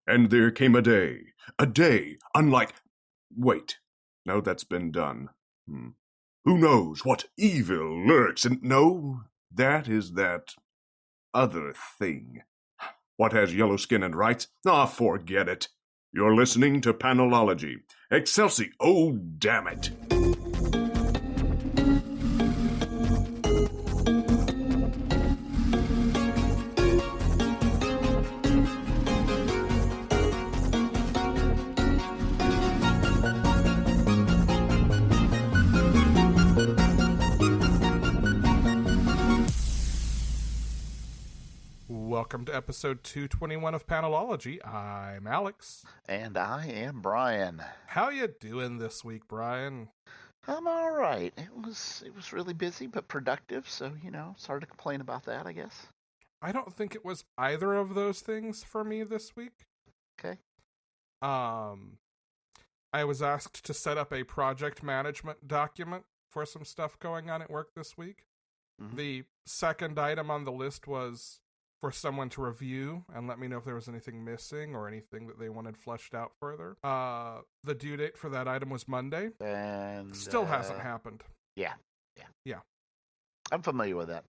And there came a day unlike... Wait, no, that's been done. Who knows what evil lurks in... No, that is that other thing. What has yellow skin and rights? Ah, forget it. You're listening to Panelology. Excelsi... Oh, damn it. Welcome to episode 221 of Panelology. I'm Alex. And I am Brian. How you doing this week, Brian? I'm all right. It was really busy but productive, so, it's hard to complain about that, I guess. I don't think it was either of those things for me this week. Okay. I was asked to set up a project management document for some stuff going on at work this week. Mm-hmm. The second item on the list was for someone to review and let me know if there was anything missing or anything that they wanted fleshed out further. The due date for that item was Monday. And still hasn't happened. Yeah. I'm familiar with that.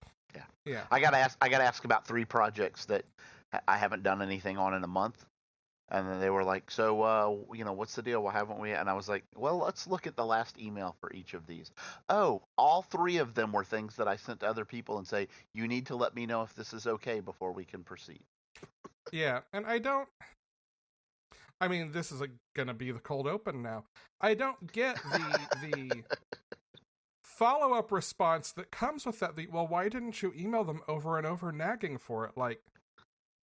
Yeah. I gotta ask about 3 projects that I haven't done anything on in a month. And then they were like, so, what's the deal? Why haven't we? And I was like, well, let's look at the last email for each of these. Oh, all 3 of them were things that I sent to other people and say, you need to let me know if this is okay before we can proceed. Yeah, and this is going to be the cold open now. I don't get the follow-up response that comes with that. Well, why didn't you email them over and over nagging for it? Like,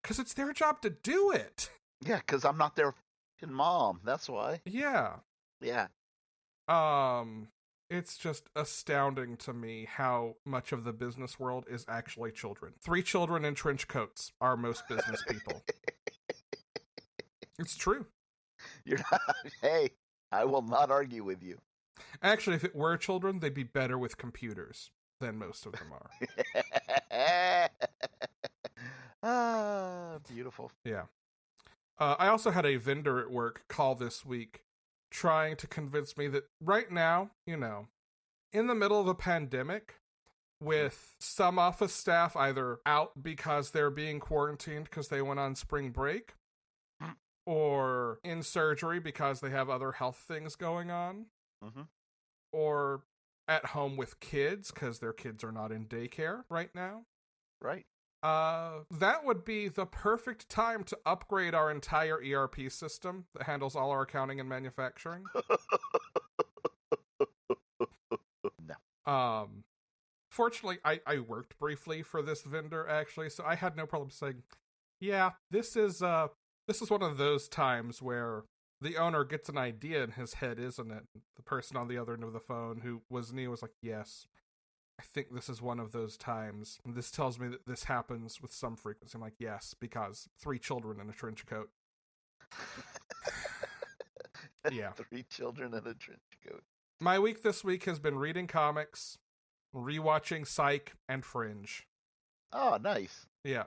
because it's their job to do it. Yeah, because I'm not their f***ing mom. That's why. Yeah. Yeah. It's just astounding to me how much of the business world is actually children. 3 children in trench coats are most business people. It's true. Hey, I will not argue with you. Actually, if it were children, they'd be better with computers than most of them are. Beautiful. Yeah. I also had a vendor at work call this week trying to convince me that right now, in the middle of a pandemic, with some office staff either out because they're being quarantined because they went on spring break, or in surgery because they have other health things going on, or at home with kids because their kids are not in daycare right now. Right. That would be the perfect time to upgrade our entire ERP system that handles all our accounting and manufacturing. No. Fortunately, I worked briefly for this vendor, actually, so I had no problem saying, yeah, this is one of those times where the owner gets an idea in his head, isn't it? The person on the other end of the phone who was new was like, yes, I think this is one of those times. And this tells me that this happens with some frequency. I'm like, yes, because 3 children in a trench coat. Yeah. 3 children in a trench coat. My week this week has been reading comics, rewatching Psych, and Fringe. Oh, nice. Yeah.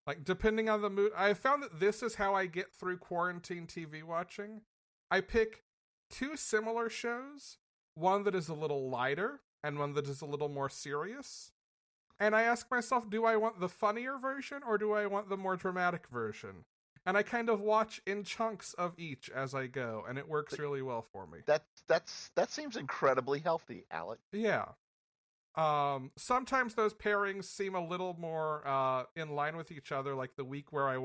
Like, depending on the mood, I found that this is how I get through quarantine TV watching. I pick 2 similar shows, one that is a little lighter, and one that is a little more serious. And I ask myself, do I want the funnier version or do I want the more dramatic version? And I kind of watch in chunks of each as I go, and it works really well for me. That seems incredibly healthy, Alec. Yeah. Sometimes those pairings seem a little more in line with each other, like the week where I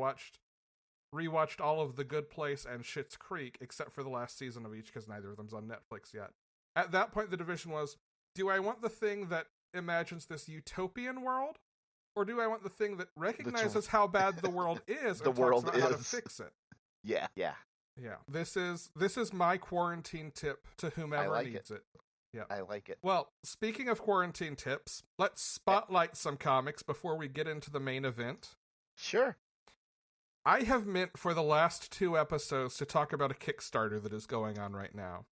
rewatched all of The Good Place and Schitt's Creek, except for the last season of each, because neither of them's on Netflix yet. At that point, the division was, do I want the thing that imagines this utopian world, or do I want the thing that recognizes how bad the world is and talks about how to fix it? Yeah. This is my quarantine tip to whomever needs it. Yeah, I like it. Well, speaking of quarantine tips, let's spotlight some comics before we get into the main event. Sure. I have meant for the last 2 episodes to talk about a Kickstarter that is going on right now.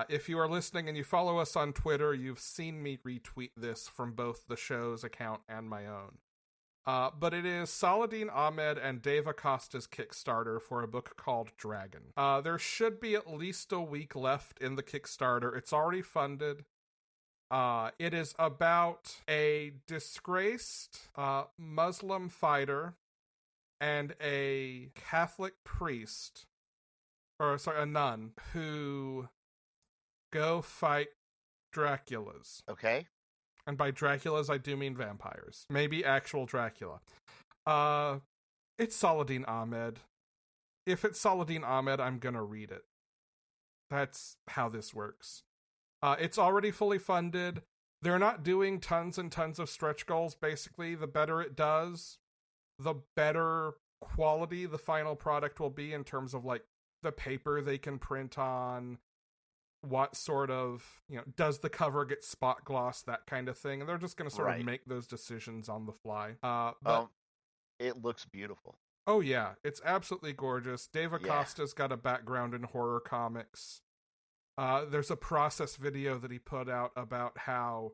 If you are listening and you follow us on Twitter, you've seen me retweet this from both the show's account and my own. But it is Saladin Ahmed and Dave Acosta's Kickstarter for a book called Dragon. There should be at least a week left in the Kickstarter. It's already funded. It is about a disgraced Muslim fighter and a Catholic priest, a nun, who go fight Draculas. Okay. And by Draculas, I do mean vampires. Maybe actual Dracula. It's Saladin Ahmed. If it's Saladin Ahmed, I'm gonna read it. That's how this works. It's already fully funded. They're not doing tons and tons of stretch goals, basically. The better it does, the better quality the final product will be in terms of, like, the paper they can print on, what sort of, does the cover get spot gloss, that kind of thing. And they're just going to sort of make those decisions on the fly. But it looks beautiful. Oh, yeah. It's absolutely gorgeous. Dave Acosta's got a background in horror comics. There's a process video that he put out about how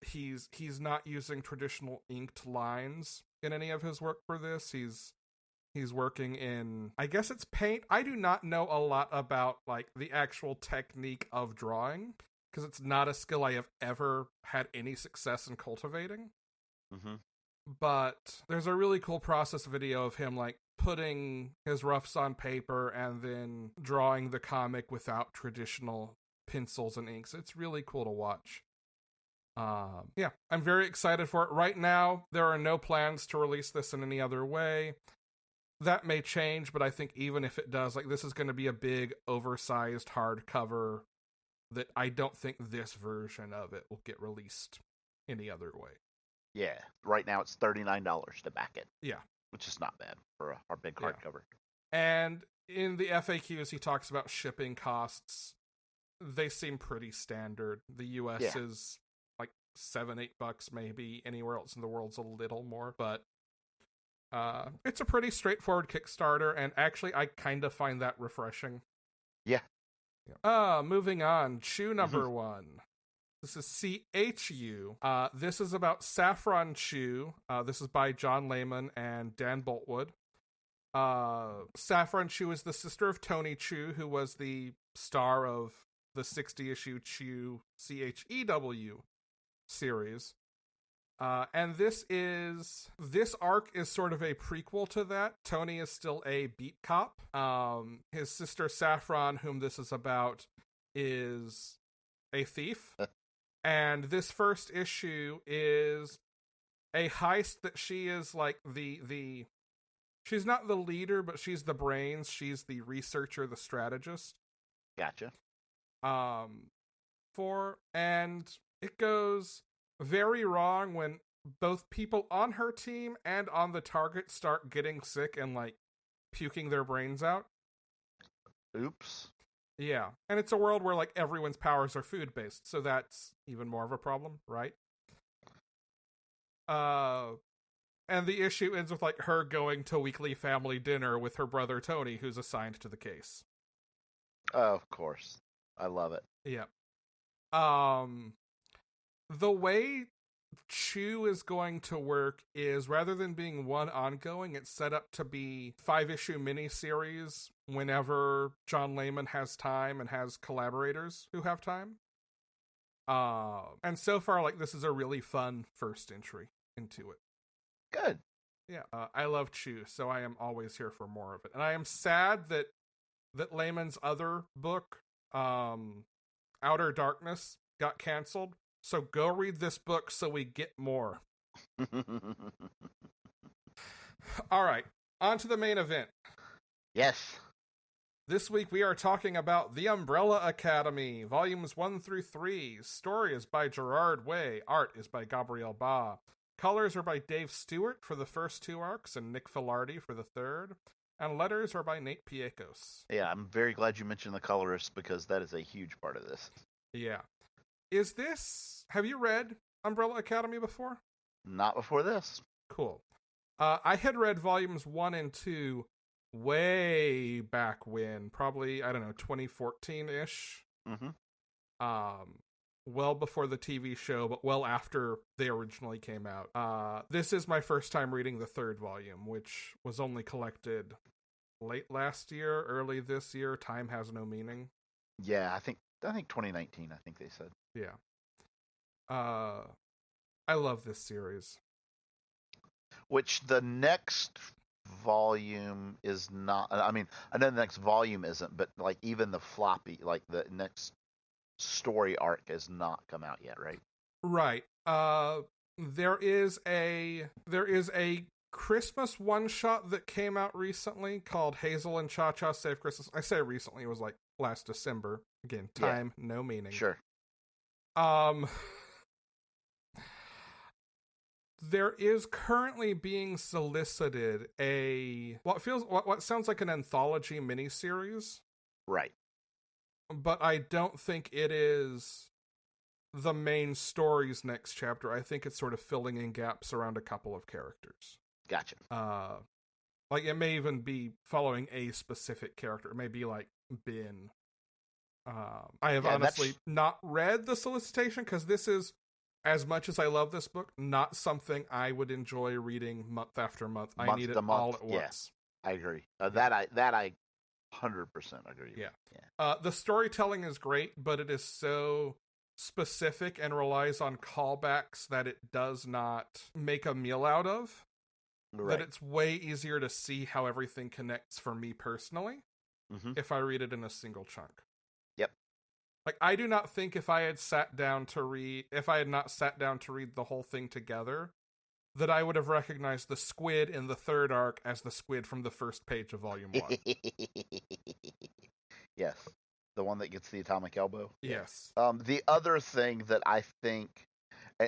he's not using traditional inked lines in any of his work for this. He's working in, I guess it's paint. I do not know a lot about, like, the actual technique of drawing, because it's not a skill I have ever had any success in cultivating. Mm-hmm. But there's a really cool process video of him, like, putting his roughs on paper and then drawing the comic without traditional pencils and inks. It's really cool to watch. Yeah, I'm very excited for it. Right now, there are no plans to release this in any other way. That may change, but I think even if it does, like, this is going to be a big, oversized hardcover that I don't think this version of it will get released any other way. Yeah, right now it's $39 to back it. Yeah. Which is not bad for our big hardcover. And in the FAQs, he talks about shipping costs. They seem pretty standard. The US is like $7-8 maybe. Anywhere else in the world's a little more, but it's a pretty straightforward Kickstarter, and actually I kind of find that refreshing. Yeah. Moving on. Chew number 1. This is CHU. This is about Saffron Chew. This is by John Layman and Dan Boultwood. Saffron Chew is the sister of Tony Chew, who was the star of the 60-issue Chew CHEW series. And this arc is sort of a prequel to that. Tony is still a beat cop. His sister Saffron, whom this is about, is a thief. And this first issue is a heist that she is like she's not the leader, but she's the brains. She's the researcher, the strategist. Gotcha. And it goes very wrong when both people on her team and on the target start getting sick and, like, puking their brains out. Oops. Yeah, and it's a world where, like, everyone's powers are food-based, so that's even more of a problem, right? And the issue ends with, like, her going to weekly family dinner with her brother Tony, who's assigned to the case. Oh, of course. I love it. Yeah. The way Chew is going to work is, rather than being one ongoing, it's set up to be 5-issue miniseries whenever John Layman has time and has collaborators who have time. And so far, like, this is a really fun first entry into it. Good. Yeah, I love Chew, so I am always here for more of it. And I am sad that Layman's other book, Outer Darkness, got canceled. So go read this book so we get more. All right, on to the main event. Yes. This week we are talking about The Umbrella Academy, volumes 1 through 3. Story is by Gerard Way. Art is by Gabriel Ba. Colors are by Dave Stewart for the first 2 arcs and Nick Filardi for the third. And letters are by Nate Piekos. Yeah, I'm very glad you mentioned the colorist, because that is a huge part of this. Yeah. Have you read Umbrella Academy before? Not before this. Cool. I had read volumes 1 and 2 way back when, probably, I don't know, 2014-ish. Mm-hmm. well before the TV show, but well after they originally came out. This is my first time reading the third volume, which was only collected late last year, early this year. Time has no meaning. Yeah, I think 2019. I think they said. Yeah. I love this series. Which the next volume is not. I mean, I know the next volume isn't, but like even the floppy, like the next story arc has not come out yet, right? Right. There is a Christmas one shot that came out recently called Hazel and Cha Cha Save Christmas. I say recently, it was like last December. Again, time, no meaning. Sure. There is currently being solicited what sounds like an anthology miniseries. Right. But I don't think it is the main story's next chapter. I think it's sort of filling in gaps around a couple of characters. Gotcha. Like it may even be following a specific character. It may be like Ben. I have honestly not read the solicitation because this is, as much as I love this book, not something I would enjoy reading month after month. I need it all at once. I agree. That I 100% agree. Yeah. The storytelling is great, but it is so specific and relies on callbacks that it does not make a meal out of. Right. That it's way easier to see how everything connects for me personally if I read it in a single chunk. Yep. Like, I do not think if I had not sat down to read the whole thing together, that I would have recognized the squid in the third arc as the squid from the first page of volume 1. Yes. The one that gets the atomic elbow? Yes. The other thing that I think,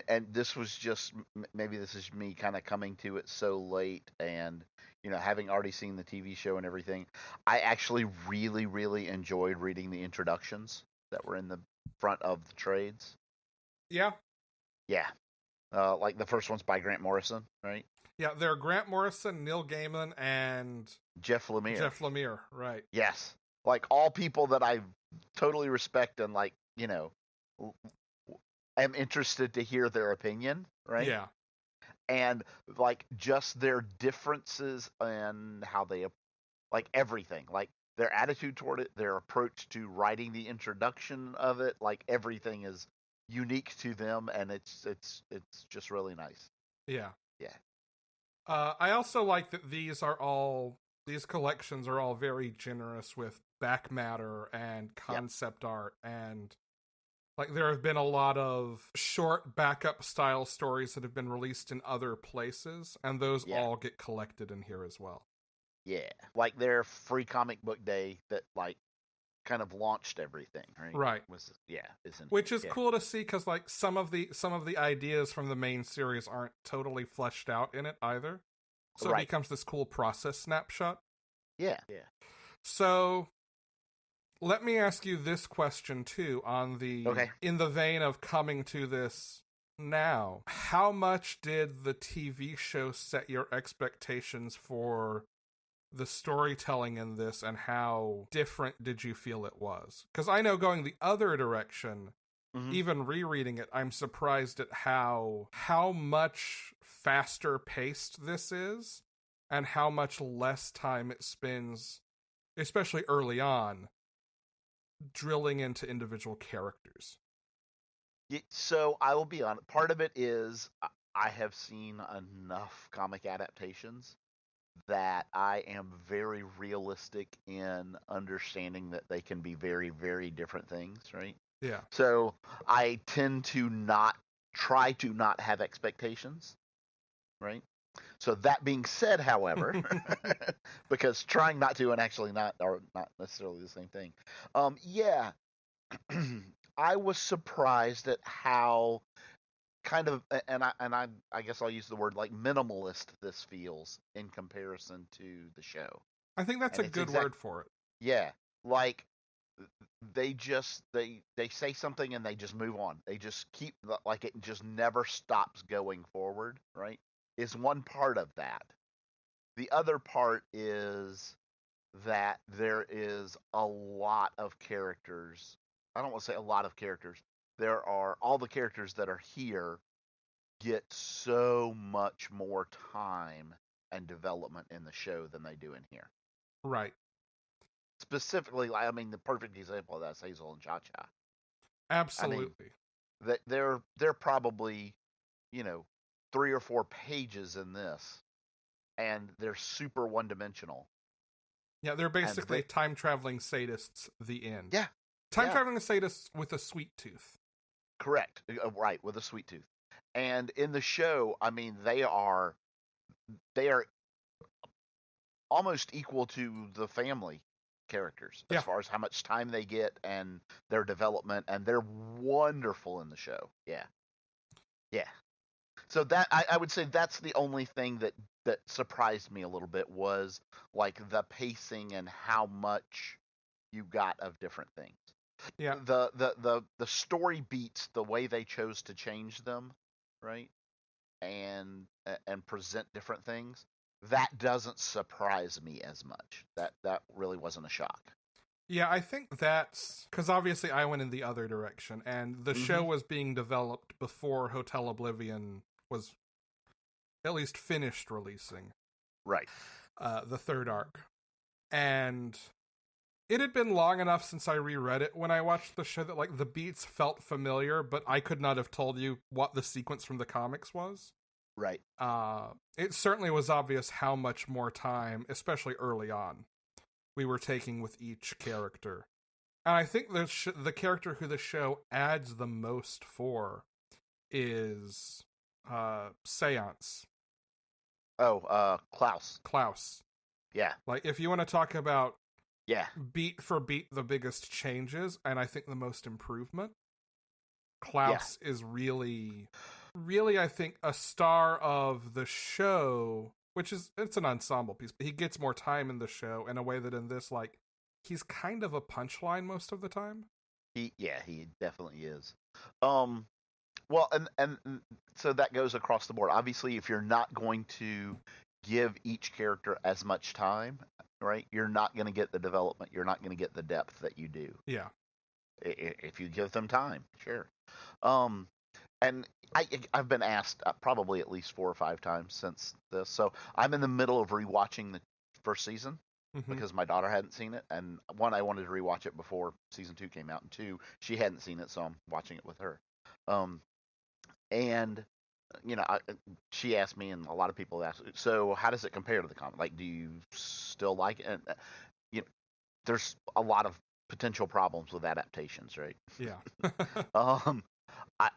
and this was just, maybe this is me kind of coming to it so late and, having already seen the TV show and everything, I actually really, really enjoyed reading the introductions that were in the front of the trades. Yeah. Yeah. Like the first one's by Grant Morrison, right? Yeah, they're Grant Morrison, Neil Gaiman, and Jeff Lemire, right. Yes. Like all people that I totally respect and like, am interested to hear their opinion, right? Yeah. And like just their differences and how they, like everything, like their attitude toward it, their approach to writing the introduction of it, like everything is unique to them, and it's just really nice. Yeah. Yeah. I also like that these collections are all very generous with back matter and concept art, and like there have been a lot of short backup style stories that have been released in other places, and those all get collected in here as well. Yeah. Like their free comic book day that like kind of launched everything, right? Right. Which is cool to see because like some of the ideas from the main series aren't totally fleshed out in it either. So it becomes this cool process snapshot. Yeah. So let me ask you this question too in the vein of coming to this now. How much did the TV show set your expectations for the storytelling in this, and how different did you feel it was? Because I know going the other direction, even rereading it, I'm surprised at how much faster paced this is, and how much less time it spends, especially early on, drilling into individual characters. So I will be honest, part of it is I have seen enough comic adaptations that I am very realistic in understanding that they can be very, very different things, right? Yeah. So I tend to try to not have expectations, right? So that being said, however, because trying not to and actually not are not necessarily the same thing. I was surprised at how kind of, and I guess I'll use the word like minimalist this feels in comparison to the show. I think that's a good word for it. Yeah, like they say something and they just move on. They just keep, like, it just never stops going forward, right? Is one part of that. The other part is that there is a lot of characters. I don't want to say a lot of characters. there are all the characters that are here get so much more time and development in the show than they do in here. Right. Specifically, I mean, the perfect example of that is Hazel and Cha Cha. Absolutely. I mean, they're probably, 3 or 4 pages in this, and they're super one-dimensional. Yeah, they're basically time-traveling sadists, the end. Yeah. Time-traveling sadists with a sweet tooth. Correct. Right, with a sweet tooth. And in the show, I mean, they are almost equal to the family characters as far as how much time they get and their development, and they're wonderful in the show. Yeah. So that I would say that's the only thing that surprised me a little bit, was like the pacing and how much you got of different things. Yeah. The story beats, the way they chose to change them, right? And present different things. That doesn't surprise me as much. That really wasn't a shock. Yeah, I think that's because obviously I went in the other direction, and the show was being developed before Hotel Oblivion was at least finished releasing. Right. The third arc. And it had been long enough since I reread it when I watched the show that like the beats felt familiar, but I could not have told you what the sequence from the comics was. Right. It certainly was obvious how much more time, especially early on, we were taking with each character. And I think the character who the show adds the most for is Seance. Oh, Klaus. Klaus. Yeah. Like, if you want to talk about Yeah. beat for beat the biggest changes, and I think the most improvement, Klaus is really, I think, a star of the show, which is, it's an ensemble piece, but he gets more time in the show in a way that in this, like, he's kind of a punchline most of the time. He definitely is. Well, and so that goes across the board. Obviously, if you're not going to give each character as much time, right, you're not going to get the development. You're not going to get the depth that you do. Yeah. If you give them time, sure. And I've been asked probably at least 4 or 5 times since this. So I'm in the middle of rewatching the first season because my daughter hadn't seen it, and one, I wanted to rewatch it before season 2 came out, and 2, she hadn't seen it, so I'm watching it with her. And she asked me, and a lot of people ask, so how does it compare to the comic? Like, do you still like it? And there's a lot of potential problems with adaptations, right? Yeah.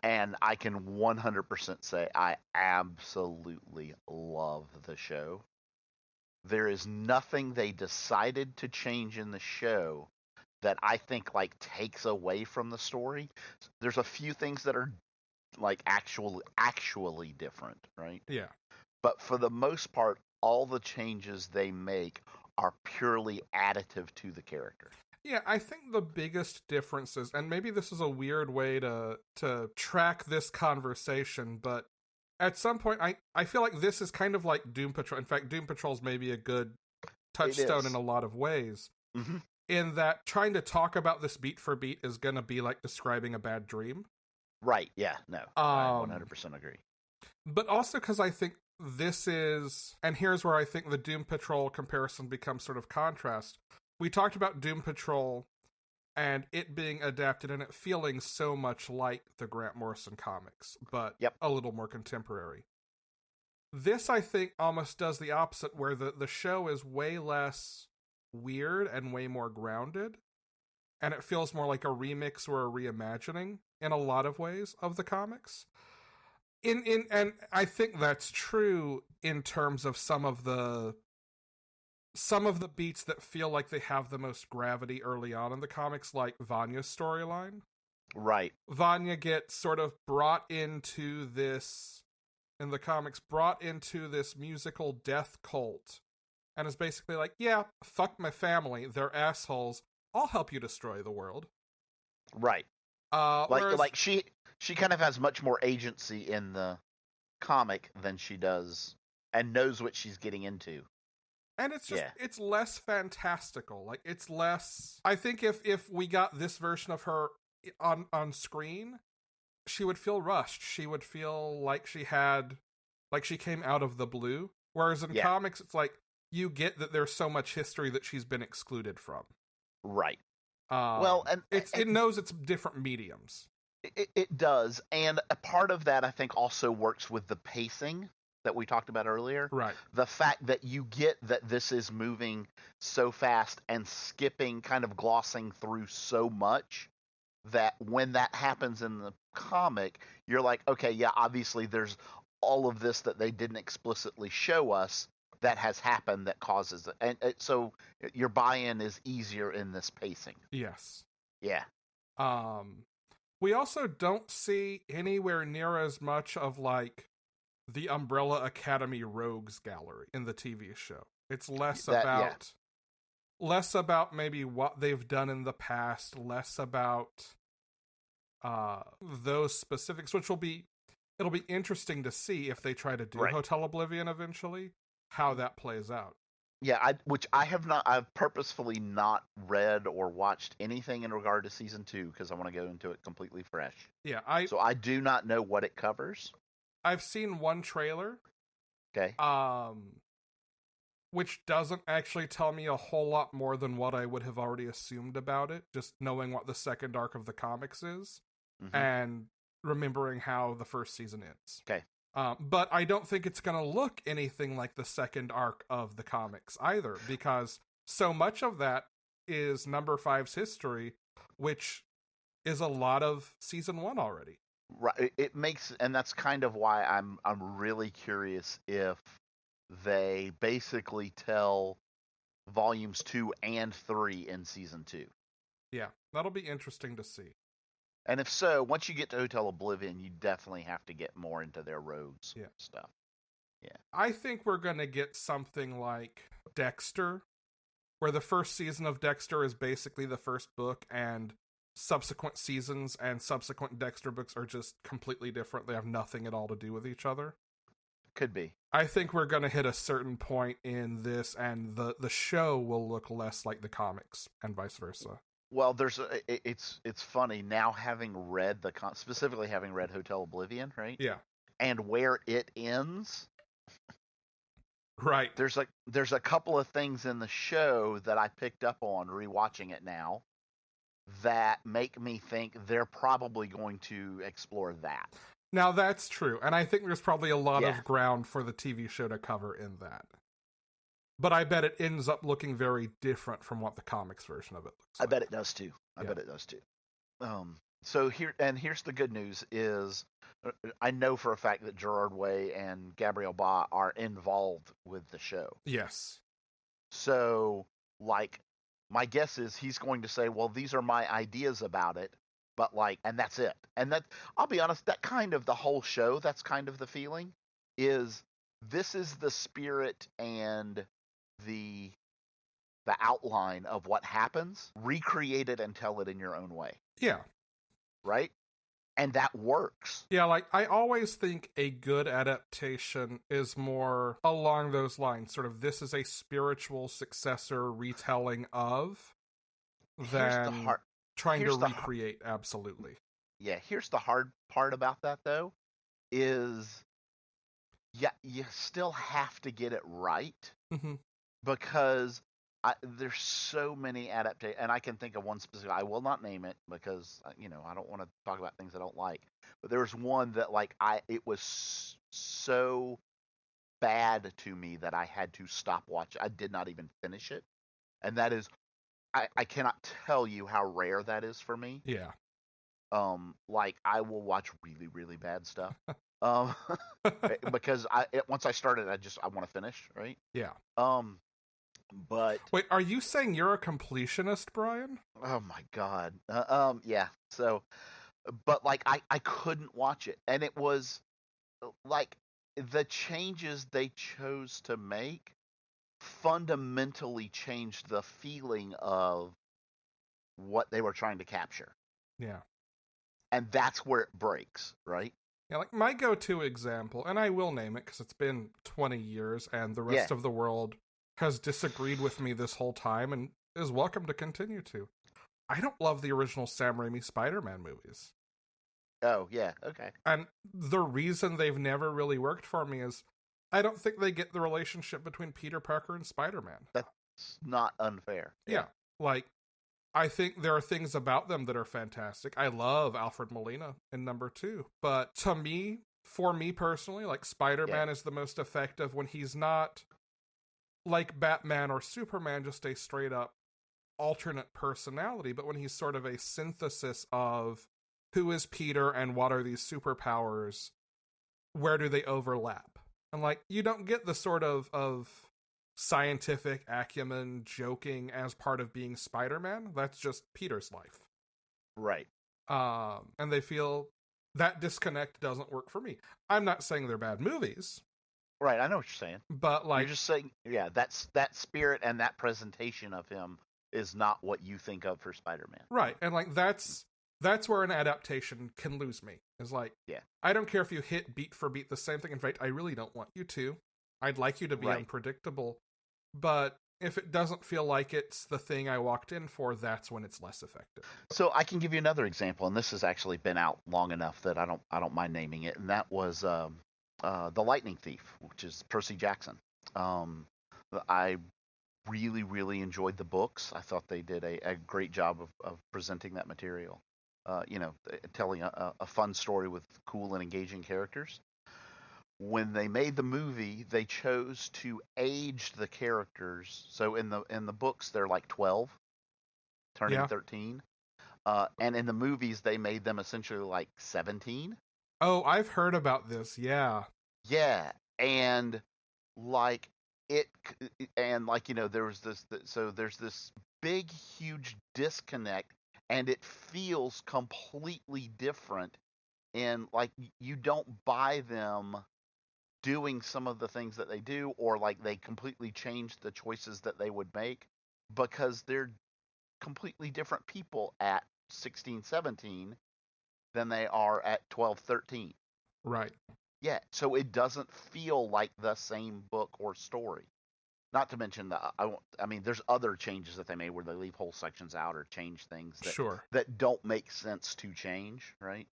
And I can 100% say I absolutely love the show. There is nothing they decided to change in the show that I think like takes away from the story. There's a few things that are like actually different, right? Yeah. But for the most part, all the changes they make are purely additive to the character. Yeah, I think the biggest differences, and maybe this is a weird way to track this conversation, but at some point, I feel like this is kind of like Doom Patrol. In fact, Doom Patrol is maybe a good touchstone in a lot of ways. Mm-hmm. In that trying to talk about this beat for beat is going to be like describing a bad dream. Right, yeah, no, I 100% agree. But also because I think this is, and here's where I think the Doom Patrol comparison becomes sort of contrast. We talked about Doom Patrol and it being adapted and it feeling so much like the Grant Morrison comics, but a little more contemporary. This, I think, almost does the opposite, where the show is way less weird and way more grounded, and it feels more like a remix or a reimagining in a lot of ways of the comics. And I think that's true in terms of some of the beats that feel like they have the most gravity early on in the comics, like Vanya's storyline. Right. Vanya gets sort of brought into this, in the comics, brought into this musical death cult, and is basically like, yeah, fuck my family, they're assholes, I'll help you destroy the world. Right. Like she kind of has much more agency in the comic than she does, and knows what she's getting into. And it's just, it's less fantastical. Like, it's less, I think if we got this version of her on screen, she would feel rushed. She would feel like she came out of the blue. Whereas in comics, it's like you get that there's so much history that she's been excluded from. Right. Well, and it knows it's different mediums. It does, and a part of that I think also works with the pacing that we talked about earlier. Right. The fact that you get that this is moving so fast and skipping, kind of glossing through so much, that when that happens in the comic, you're like, okay, yeah, obviously there's all of this that they didn't explicitly show us that has happened that causes it. And so your buy-in is easier in this pacing. Yes. Yeah. We also don't see anywhere near as much of like the Umbrella Academy Rogues gallery in the TV show. It's less about maybe what they've done in the past, less about those specifics, which it'll be interesting to see if they try to do Hotel Oblivion eventually, how that plays out. Yeah, I've purposefully not read or watched anything in regard to season 2 because I want to go into it completely fresh. Yeah, so I do not know what it covers. I've seen one trailer. Okay. Which doesn't actually tell me a whole lot more than what I would have already assumed about it, just knowing what the second arc of the comics is, and remembering how the first season ends. Okay. But I don't think it's going to look anything like the second arc of the comics either, because so much of that is number 5's history, which is a lot of season 1 already. Right. It makes, and that's kind of why I'm really curious if they basically tell volumes 2 and 3 in season 2. Yeah, that'll be interesting to see. And if so, once you get to Hotel Oblivion, you definitely have to get more into their rogues stuff. Yeah. I think we're going to get something like Dexter, where the first season of Dexter is basically the first book, and subsequent seasons and subsequent Dexter books are just completely different. They have nothing at all to do with each other. Could be. I think we're going to hit a certain point in this, and the show will look less like the comics, and vice versa. Well, it's funny now, having read specifically having read Hotel Oblivion, right? Yeah. And where it ends. Right. There's a couple of things in the show that I picked up on rewatching it now that make me think they're probably going to explore that. Now that's true, and I think there's probably a lot of ground for the TV show to cover in that. But I bet it ends up looking very different from what the comics version of it looks like. I bet it does too. I bet it does too. So here's the good news is I know for a fact that Gerard Way and Gabriel Ba are involved with the show. Yes. So, like, my guess is he's going to say, well, these are my ideas about it, but like, and that's it. And that, I'll be honest, that kind of the whole show, that's kind of the feeling, is this is the spirit and the outline of what happens. Recreate it and tell it in your own way. Yeah. Right? And that works. Yeah, like, I always think a good adaptation is more along those lines. Sort of, this is a spiritual successor retelling of, than trying to recreate, absolutely. Yeah, here's the hard part about that, though, is, yeah, you still have to get it right. Mm-hmm. Because there's so many adaptations, and I can think of one specific. I will not name it because I don't want to talk about things I don't like. But there was one that it was so bad to me that I had to stop watching. I did not even finish it, and that is, I cannot tell you how rare that is for me. Yeah. I will watch really, really bad stuff. Because once I started, I want to finish, right? Yeah. But wait, are you saying you're a completionist, Brian? Oh my god. Yeah. So, but I couldn't watch it, and it was the changes they chose to make fundamentally changed the feeling of what they were trying to capture. Yeah. And that's where it breaks, right? Yeah, like my go-to example, and I will name it because it's been 20 years and the rest of the world has disagreed with me this whole time and is welcome to continue to. I don't love the original Sam Raimi Spider-Man movies. Oh, yeah, okay. And the reason they've never really worked for me is I don't think they get the relationship between Peter Parker and Spider-Man. That's not unfair. Yeah. Like, I think there are things about them that are fantastic. I love Alfred Molina in number 2. But to me, for me personally, like, Spider-Man is the most effective when he's not like Batman or Superman, just a straight up alternate personality, but when he's sort of a synthesis of who is Peter and what are these superpowers, where do they overlap? And like, you don't get the sort of scientific acumen joking as part of being Spider-Man. That's just Peter's life. Right. And they feel that disconnect doesn't work for me. I'm not saying they're bad movies. Right, I know what you're saying. But like, you're just saying, that spirit and that presentation of him is not what you think of for Spider-Man. Right, and like that's where an adaptation can lose me. Is like, I don't care if you hit beat for beat the same thing. In fact, I really don't want you to. I'd like you to be unpredictable. But if it doesn't feel like it's the thing I walked in for, that's when it's less effective. So I can give you another example, and this has actually been out long enough that I don't mind naming it, and that was The Lightning Thief, which is Percy Jackson. I really, really enjoyed the books. I thought they did a great job of presenting that material. Telling a fun story with cool and engaging characters. When they made the movie, they chose to age the characters. So in the books, they're like 12, turning 13. And in the movies, they made them essentially like 17. Oh, I've heard about this. Yeah. Yeah, and like there's this big, huge disconnect, and it feels completely different. And like, you don't buy them doing some of the things that they do, or like they completely change the choices that they would make, because they're completely different people at 16, 17 than they are at 12, 13. Right. Yeah, so it doesn't feel like the same book or story. Not to mention there's other changes that they made where they leave whole sections out or change things that don't make sense to change, right?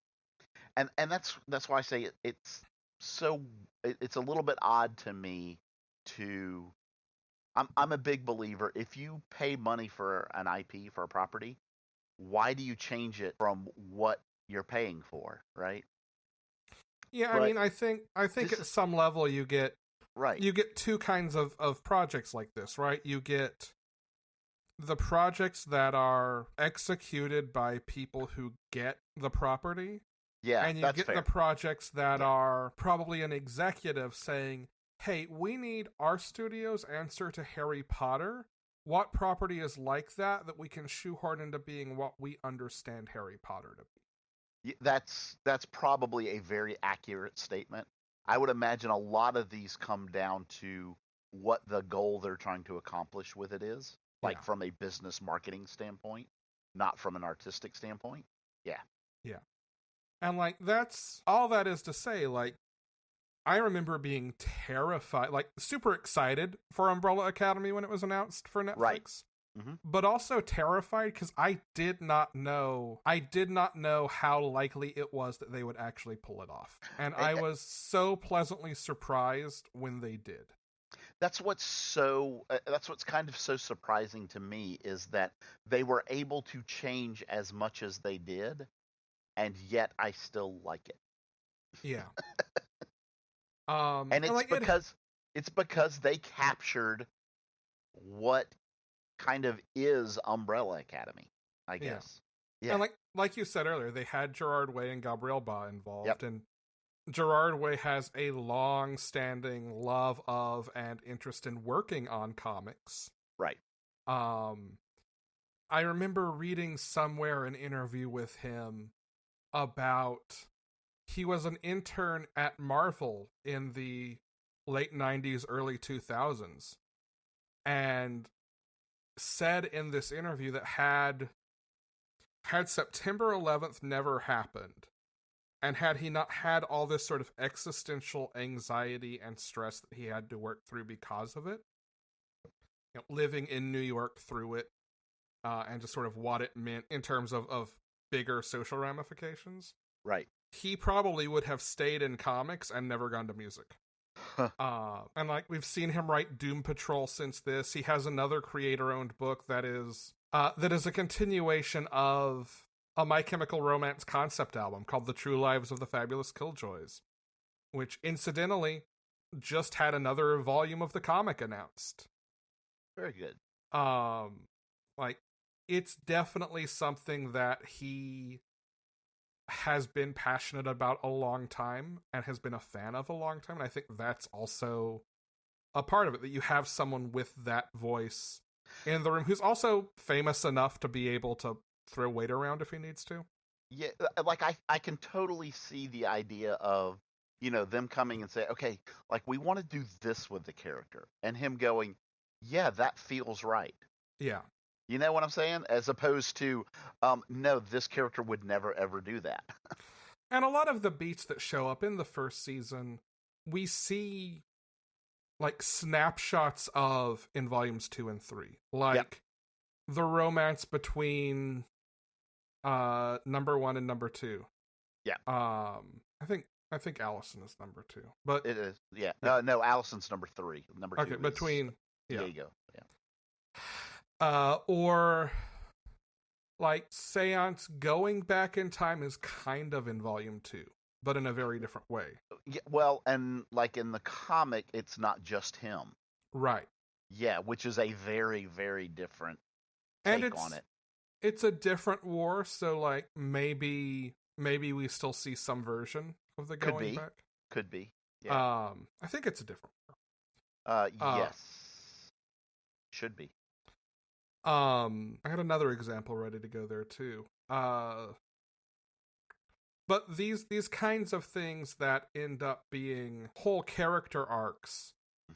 And that's why I say it's a little bit odd to me to. I'm a big believer, if you pay money for an IP, for a property, why do you change it from what you're paying for, right? Yeah, I mean, I think at some level you get two kinds of projects like this, right? You get the projects that are executed by people who get the property. Yeah, and you get the projects that are probably an executive saying, hey, we need our studio's answer to Harry Potter. What property is like that we can shoehorn into being what we understand Harry Potter to be? That's probably a very accurate statement. I would imagine a lot of these come down to what the goal they're trying to accomplish with it is, like from a business marketing standpoint, not from an artistic standpoint. Yeah. Yeah. And like, that's all that is to say, like, I remember being terrified, like super excited for Umbrella Academy when it was announced for Netflix. Right. Mm-hmm. But also terrified because I did not know how likely it was that they would actually pull it off. And I was so pleasantly surprised when they did. That's what's kind of so surprising to me, is that they were able to change as much as they did, and yet I still like it. Yeah. And it's because they captured what kind of is Umbrella Academy, I guess. Yeah. And like you said earlier, they had Gerard Way and Gabriel Ba involved, and Gerard Way has a long-standing love of and interest in working on comics. Right. I remember reading somewhere an interview with him about he was an intern at Marvel in the late 90s, early 2000s, and said in this interview that had September 11th never happened, and had he not had all this sort of existential anxiety and stress that he had to work through because of it, living in New York through it, and just sort of what it meant in terms of bigger social ramifications. Right. he probably would have stayed in comics and never gone to music. And like we've seen him write Doom Patrol since this. He has another creator-owned book that is a continuation of a My Chemical Romance concept album called The True Lives of the Fabulous Killjoys, which incidentally just had another volume of the comic announced. Very good. Like it's definitely something that he has been passionate about a long time and has been a fan of a long time. And I think that's also a part of it, that you have someone with that voice in the room who's also famous enough to be able to throw weight around if he needs to. Yeah, like I can totally see the idea of, them coming and say, okay, like we want to do this with the character, and him going, yeah, that feels right. Yeah. You know what I'm saying? As opposed to, no, this character would never ever do that. And a lot of the beats that show up in the first season, we see like snapshots of in volumes 2 and 3. Like the romance between number 1 and number 2. Yeah. I think Allison is number 2. But it is. Yeah. No, Allison's number 3. Number 2 okay, between there you go. Yeah. Or like Seance going back in time is kind of in volume 2, but in a very different way. Yeah, well, and like in the comic, it's not just him. Right. Yeah, which is a very, very different take on it. It's a different war, so like maybe we still see some version of the going back. Could be. Yeah. I think it's a different war. Yes. Should be. I had another example ready to go there too. But these kinds of things that end up being whole character arcs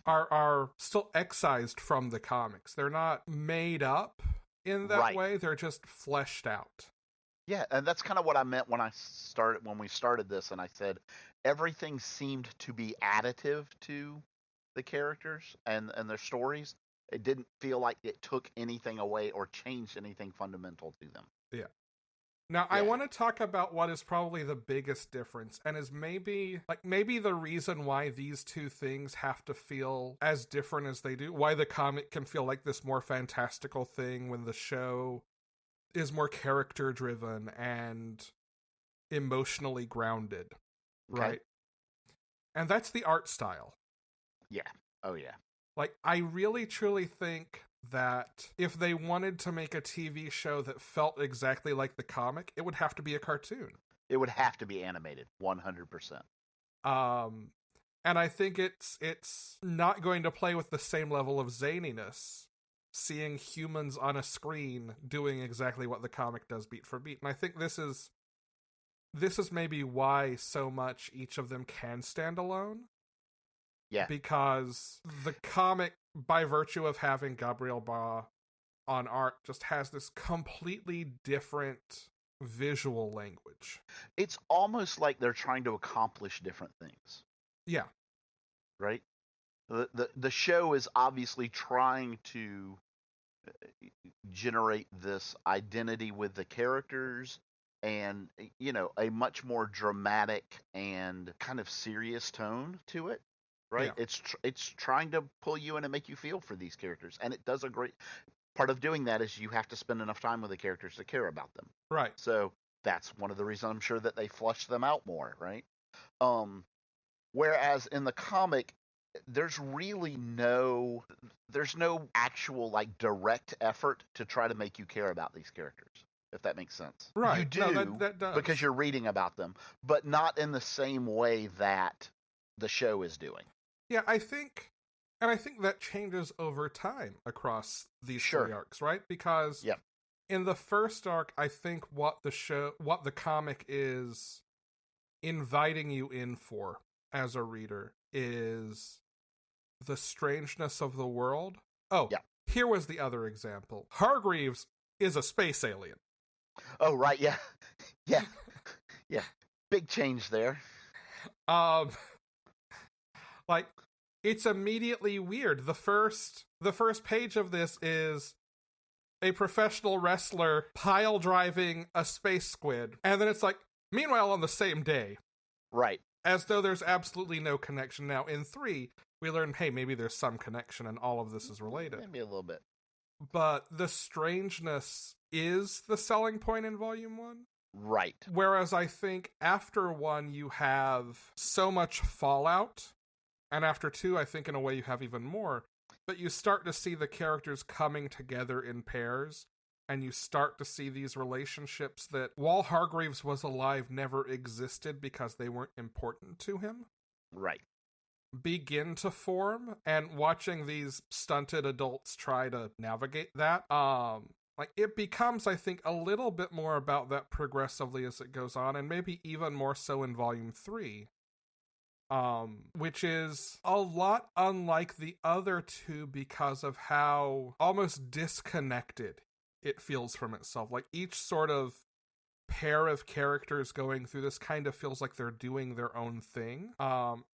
are still excised from the comics. They're not made up in that way. They're just fleshed out. Yeah, and that's kind of what I meant when we started this, and I said everything seemed to be additive to the characters and their stories. It didn't feel like it took anything away or changed anything fundamental to them. Yeah. Now, I want to talk about what is probably the biggest difference, and is maybe the reason why these two things have to feel as different as they do, why the comic can feel like this more fantastical thing when the show is more character-driven and emotionally grounded, right? And that's the art style. Yeah. Oh, yeah. Like, I really, truly think that if they wanted to make a TV show that felt exactly like the comic, it would have to be a cartoon. It would have to be animated, 100%. And I think it's not going to play with the same level of zaniness, seeing humans on a screen doing exactly what the comic does beat for beat. And I think this is maybe why so much each of them can stand alone. Yeah. Because the comic, by virtue of having Gabriel Ba on art, just has this completely different visual language. It's almost like they're trying to accomplish different things. Yeah. Right? The show is obviously trying to generate this identity with the characters and, a much more dramatic and kind of serious tone to it. Right? Yeah. It's trying to pull you in and make you feel for these characters. And it does a great part of doing that is you have to spend enough time with the characters to care about them. Right. So that's one of the reasons I'm sure that they flush them out more, right? Whereas in the comic, there's no actual like direct effort to try to make you care about these characters, if that makes sense. Right. You do, no, that does. Because you're reading about them, but not in the same way that the show is doing. Yeah, I think that changes over time across these three arcs, right? Because in the first arc, I think what the comic is inviting you in for as a reader is the strangeness of the world. Oh, yeah. Here was the other example. Hargreaves is a space alien. Oh, right, yeah. Yeah. Yeah. Big change there. Like, it's immediately weird. The first page of this is a professional wrestler pile driving a space squid. And then it's like, Meanwhile, on the same day, Right. as though there's absolutely no connection. Now, in 3, we learn, hey, maybe there's some connection and all of this is related. Maybe a little bit. But the strangeness is the selling point in Volume 1. Right. Whereas I think after 1, you have so much fallout. And after 2, I think in a way you have even more. But you start to see the characters coming together in pairs. And you start to see these relationships that, while Hargreaves was alive, never existed because they weren't important to him. Right. Begin to form, and watching these stunted adults try to navigate that, like, it becomes, I think, a little bit more about that progressively as it goes on, and maybe even more so in Volume 3, which is a lot unlike the other two because of how almost disconnected it feels from itself. Like, each sort of pair of characters going through this kind of feels like they're doing their own thing,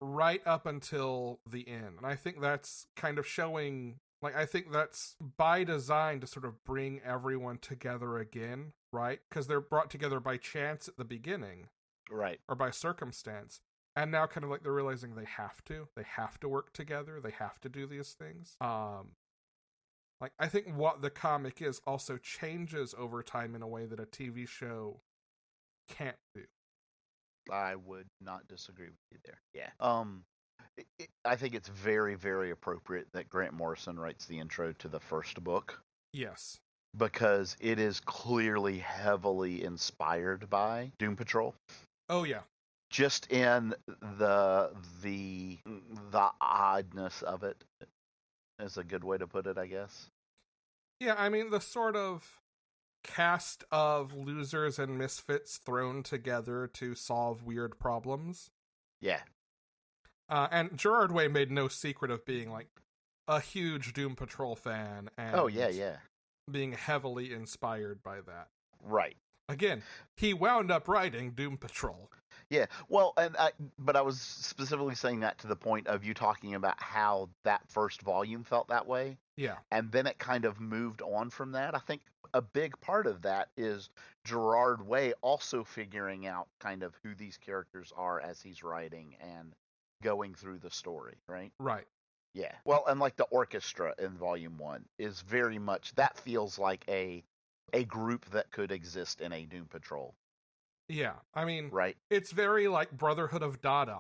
right up until the end. And I think that's kind of showing, like, I think that's by design to sort of bring everyone together again, right? Because they're brought together by chance at the beginning. Right. Or by circumstance. And now kind of like they're realizing they have to work together, they have to do these things. Like, I think what the comic is also changes over time in a way that a TV show can't do. I would not disagree with you there. Yeah. I think it's very, very appropriate that Grant Morrison writes the intro to the first book. Yes. Because it is clearly heavily inspired by Doom Patrol. Oh, yeah. Just in the oddness of it is a good way to put it, I guess. Yeah, I mean, the sort of cast of losers and misfits thrown together to solve weird problems. Yeah. And Gerard Way made no secret of being, like, a huge Doom Patrol fan. And oh, yeah. being heavily inspired by that. Right. Again, he wound up writing Doom Patrol. Yeah, well, but I was specifically saying that to the point of you talking about how that first volume felt that way. Yeah. And then it kind of moved on from that. I think a big part of that is Gerard Way also figuring out kind of who these characters are as he's writing and going through the story, right? Right. Yeah. Well, and like the orchestra in Volume 1 is very much, that feels like a group that could exist in a Doom Patrol. Yeah, I mean, right. It's very like Brotherhood of Dada.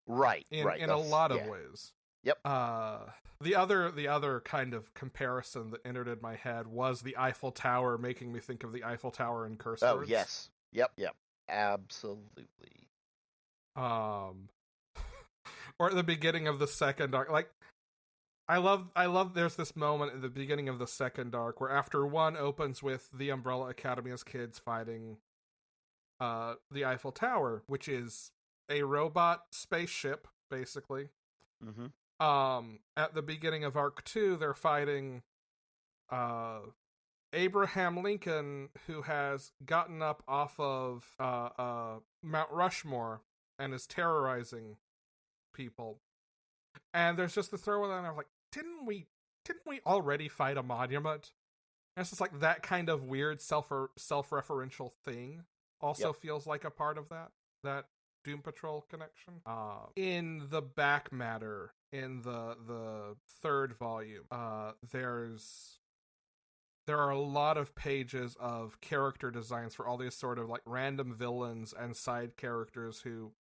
Right, in right. In a lot of ways. Yep. The other kind of comparison that entered in my head was the Eiffel Tower, making me think of the Eiffel Tower in Curse Words. Oh, yes. Yep. Absolutely. Or at the beginning of the second arc, like, I love there's this moment at the beginning of the second arc where after 1 opens with the Umbrella Academy's kids fighting the Eiffel Tower, which is a robot spaceship, basically. Mm-hmm. At the beginning of Arc 2, they're fighting Abraham Lincoln, who has gotten up off of Mount Rushmore and is terrorizing people. And there's just the throwaway line of like, didn't we already fight a monument? And it's just like that kind of weird self-referential thing also feels like a part of that Doom Patrol connection. In the back matter, in the third volume, there are a lot of pages of character designs for all these sort of like random villains and side characters who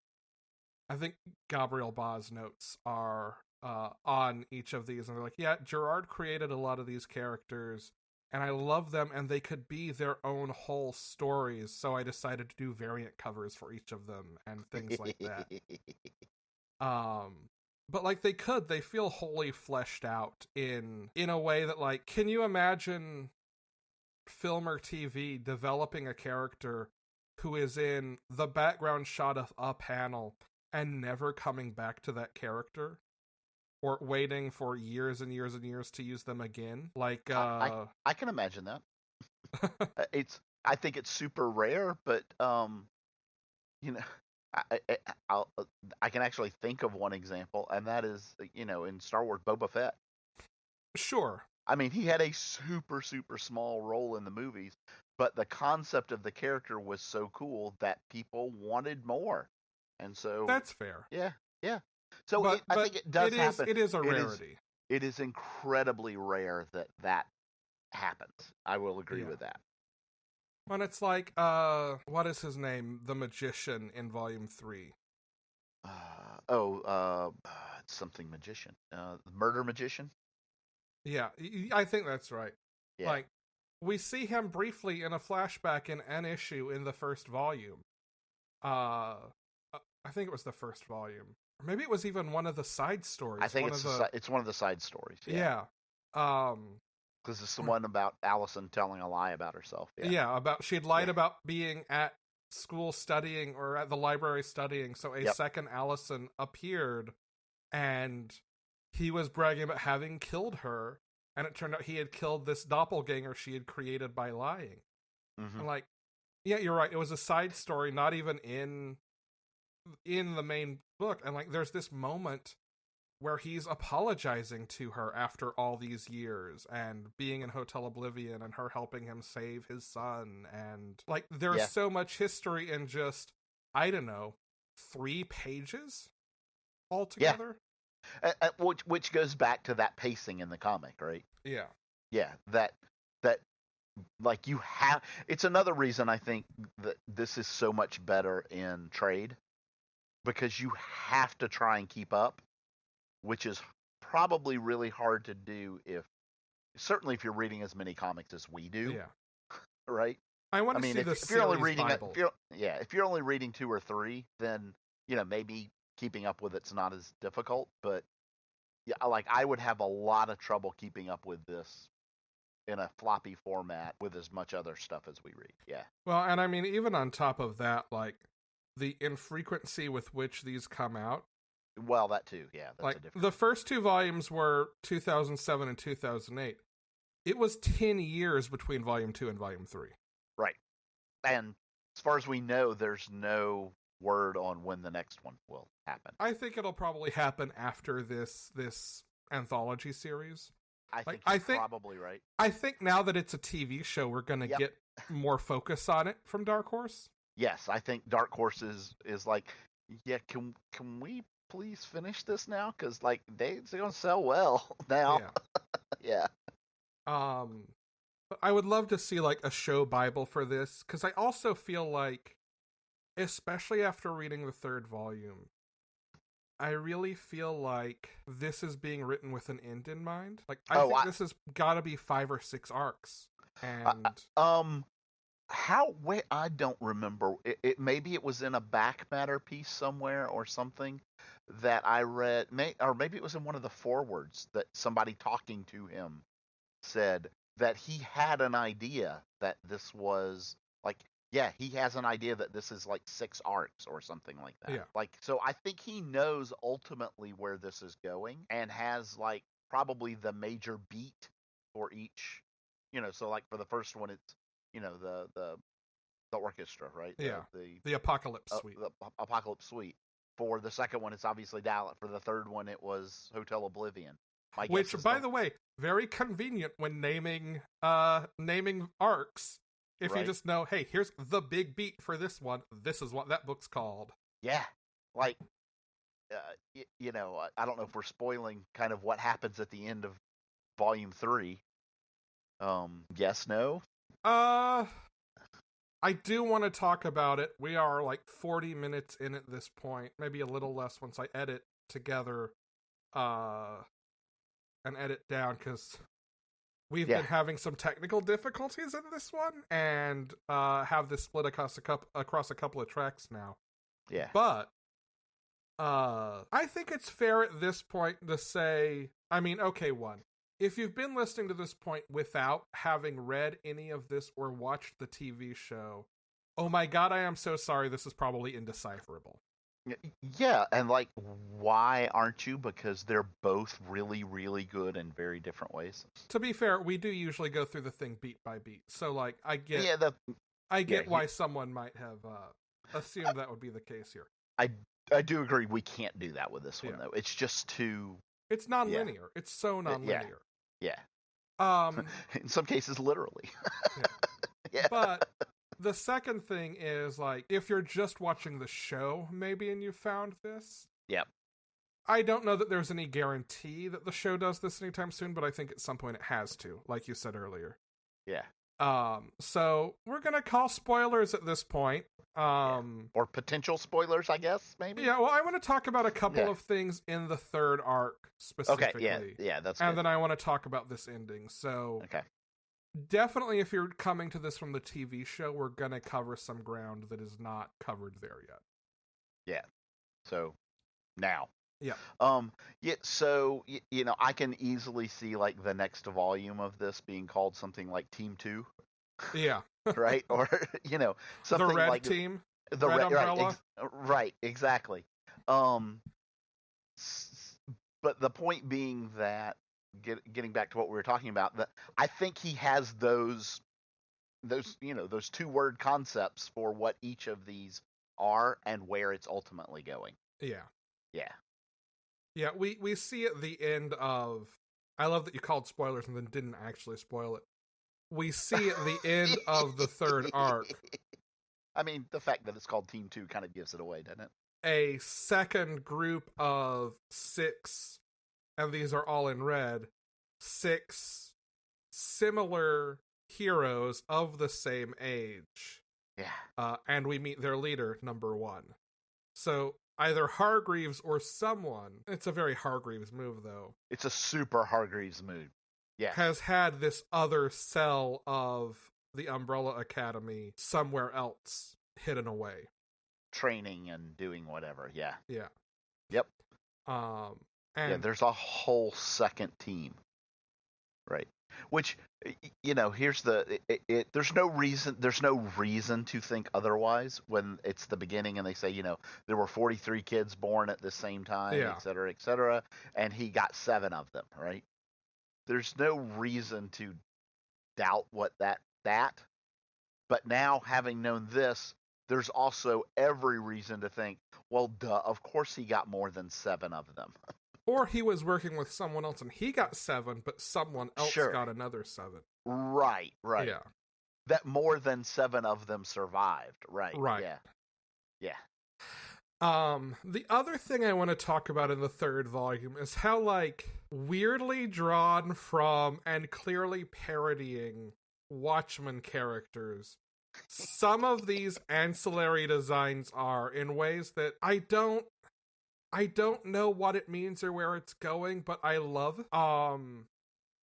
I think Gabriel Ba's notes are on each of these, and they're like, yeah, Gerard created a lot of these characters, and I love them, and they could be their own whole stories, so I decided to do variant covers for each of them, and things like that. But, like, they feel wholly fleshed out in a way that, like, can you imagine film or TV developing a character who is in the background shot of a panel and never coming back to that character? Or waiting for years and years and years to use them again. Like, I can imagine that. I think it's super rare, but you know, I can actually think of one example, and that is, you know, in Star Wars Boba Fett. Sure. I mean, he had a super, super small role in the movies, but the concept of the character was so cool that people wanted more. And so, That's fair. yeah, yeah. So I But think it does happen. it is a rarity. It is incredibly rare that happens. I will agree with that. When it's like, what is his name? The magician in Volume 3. Something magician. Murder magician. Yeah, I think that's right. Yeah. Like, we see him briefly in a flashback in an issue in the first volume. I think it was the first volume. Or maybe it was even one of the side stories. I think it's one of the side stories. Yeah. Because it's the one about Allison telling a lie about herself. Yeah, about she'd lied about being at school studying or at the library studying, so a second Allison appeared, and he was bragging about having killed her, and it turned out he had killed this doppelganger she had created by lying. Mm-hmm. And like, yeah, you're right, it was a side story, not even in the main book, and like there's this moment where he's apologizing to her after all these years and being in Hotel Oblivion and her helping him save his son. And like, there's so much history in just, I don't know, 3 pages altogether. Yeah. Which goes back to that pacing in the comic, right? Yeah. Yeah. That like you have, it's another reason I think that this is so much better in trade, because you have to try and keep up, which is probably really hard to do certainly if you're reading as many comics as we do. Yeah. Right? I want to see the if you're only reading Bible. If you're only reading 2 or 3, then, maybe keeping up with it's not as difficult, but yeah, like I would have a lot of trouble keeping up with this in a floppy format with as much other stuff as we read. Yeah. Well, and I mean, even on top of that, like the infrequency with which these come out. Well, that too, yeah. That's like a different... the first 2 volumes were 2007 and 2008. It was 10 years between Volume 2 and Volume 3. Right. And as far as we know, there's no word on when the next one will happen. I think it'll probably happen after this anthology series. I think you're probably right. I think now that it's a TV show, we're going to get more focus on it from Dark Horse. Yes, I think Dark Horse is like, yeah, can we please finish this now? Because like they're going to sell well now. Yeah. But I would love to see like a show Bible for this, because I also feel like, especially after reading the 3rd volume, I really feel like this is being written with an end in mind. Like I think this has got to be 5 or 6 arcs. And I don't remember. Maybe it was in a back matter piece somewhere or something that I read, or maybe it was in one of the forewords that somebody talking to him said that he had an idea that this was like, he has an idea that this is like 6 arcs or something like that. Yeah. Like, so I think he knows ultimately where this is going and has like probably the major beat for each, so like for the first one, it's, the orchestra, right? The Apocalypse Suite. The Apocalypse Suite. For the second one, it's obviously Dalek. For the third one, it was Hotel Oblivion. Which, by the way, very convenient when naming arcs. If you just know, hey, here's the big beat for this one. This is what that book's called. Yeah, like, I don't know if we're spoiling kind of what happens at the end of Volume 3. Yes, no? I do want to talk about it. We are like 40 minutes in at this point, maybe a little less once I edit together and edit down, because we've been having some technical difficulties in this one, and have this split across a couple of tracks now. Yeah. But I think it's fair at this point to say, I mean, okay, if you've been listening to this point without having read any of this or watched the TV show, oh my god, I am so sorry, this is probably indecipherable. Yeah, and like, why aren't you? Because they're both really, really good in very different ways. To be fair, we do usually go through the thing beat by beat, so like, I get why someone might have assumed that would be the case here. I do agree we can't do that with this one, though. It's just too... It's non-linear. It's so non-linear. Yeah. In some cases, literally. Yeah. Yeah. But the second thing is, like, if you're just watching the show, maybe, and you found this. Yep. I don't know that there's any guarantee that the show does this anytime soon, but I think at some point it has to, like you said earlier. Yeah. So we're gonna call spoilers at this point. Or potential spoilers, I guess, maybe. Yeah, well, I want to talk about a couple of things in the third arc specifically. Okay, yeah, that's and good. then I want to talk about this ending. So Okay. Definitely, if you're coming to this from the TV show, we're gonna cover some ground that is not covered there yet. Yeah. So now. Yeah. Yeah. So I can easily see like the next volume of this being called something like Team 2. Yeah. Right. Or something the red like team. the red umbrella. umbrella. Right. Exactly. But the point being that getting back to what we were talking about, that I think he has those 2-word concepts for what each of these are and where it's ultimately going. Yeah. Yeah. Yeah, we see at the end of... I love that you called spoilers and then didn't actually spoil it. We see at the end of the third arc... I mean, the fact that it's called Team 2 kind of gives it away, doesn't it? A second group of 6, and these are all in red, 6 similar heroes of the same age. Yeah. And we meet their leader, number 1. So... either Hargreaves or someone, it's a very Hargreaves move, though. It's a super Hargreaves move. Yeah. Has had this other cell of the Umbrella Academy somewhere else hidden away. Training and doing whatever, yeah. Yeah. Yep. And there's a whole second team. Right. Which, here's there's no reason to think otherwise when it's the beginning and they say, there were 43 kids born at the same time, et cetera, and he got 7 of them, right? There's no reason to doubt what that, but now having known this, there's also every reason to think, well, duh, of course he got more than 7 of them. Or he was working with someone else and he got 7, but someone else got another 7. Right. Yeah. That more than 7 of them survived. Right. Yeah. The other thing I want to talk about in the third volume is how, like, weirdly drawn from and clearly parodying Watchmen characters some of these ancillary designs are, in ways that I don't know what it means or where it's going, but I love.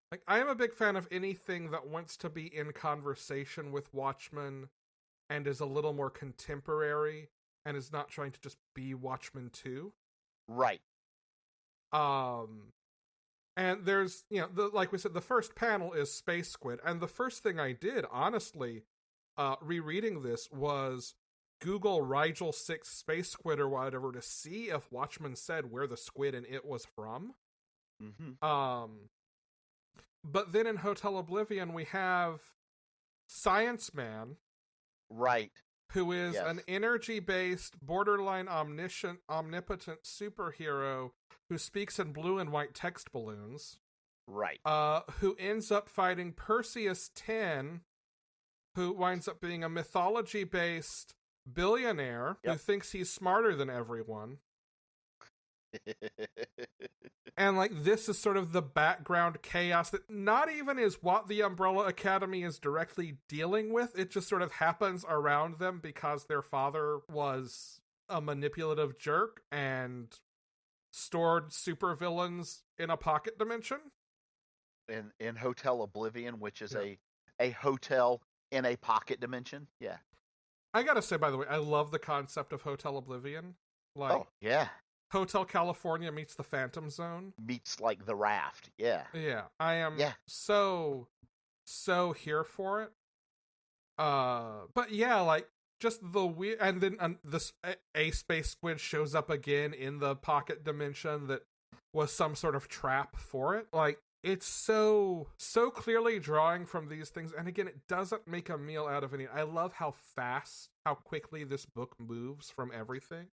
Like, I am a big fan of anything that wants to be in conversation with Watchmen and is a little more contemporary and is not trying to just be Watchmen 2. Right. And there's, like we said, the first panel is Space Squid, and the first thing I did, honestly, rereading this was Google Rigel 6 Space Squid or whatever to see if Watchmen said where the squid in it was from. Mm-hmm. But then in Hotel Oblivion, we have Science Man. Right. Who is an energy-based, borderline omnipotent superhero who speaks in blue and white text balloons. Right. Who ends up fighting Perseus 10, who winds up being a mythology-based billionaire who thinks he's smarter than everyone. And, like, this is sort of the background chaos that not even is what the Umbrella Academy is directly dealing with. It just sort of happens around them because their father was a manipulative jerk and stored supervillains in a pocket dimension. In Hotel Oblivion, which is a hotel in a pocket dimension. Yeah. I gotta say, by the way, I love the concept of Hotel Oblivion. Like, oh, yeah. Hotel California meets the Phantom Zone. Meets, like, the Raft. Yeah. Yeah. I am so here for it. But yeah, like, just the weird... And then a Space Squid shows up again in the pocket dimension that was some sort of trap for it. Like, it's so clearly drawing from these things. And again, it doesn't make a meal out of any... I love how quickly this book moves from everything.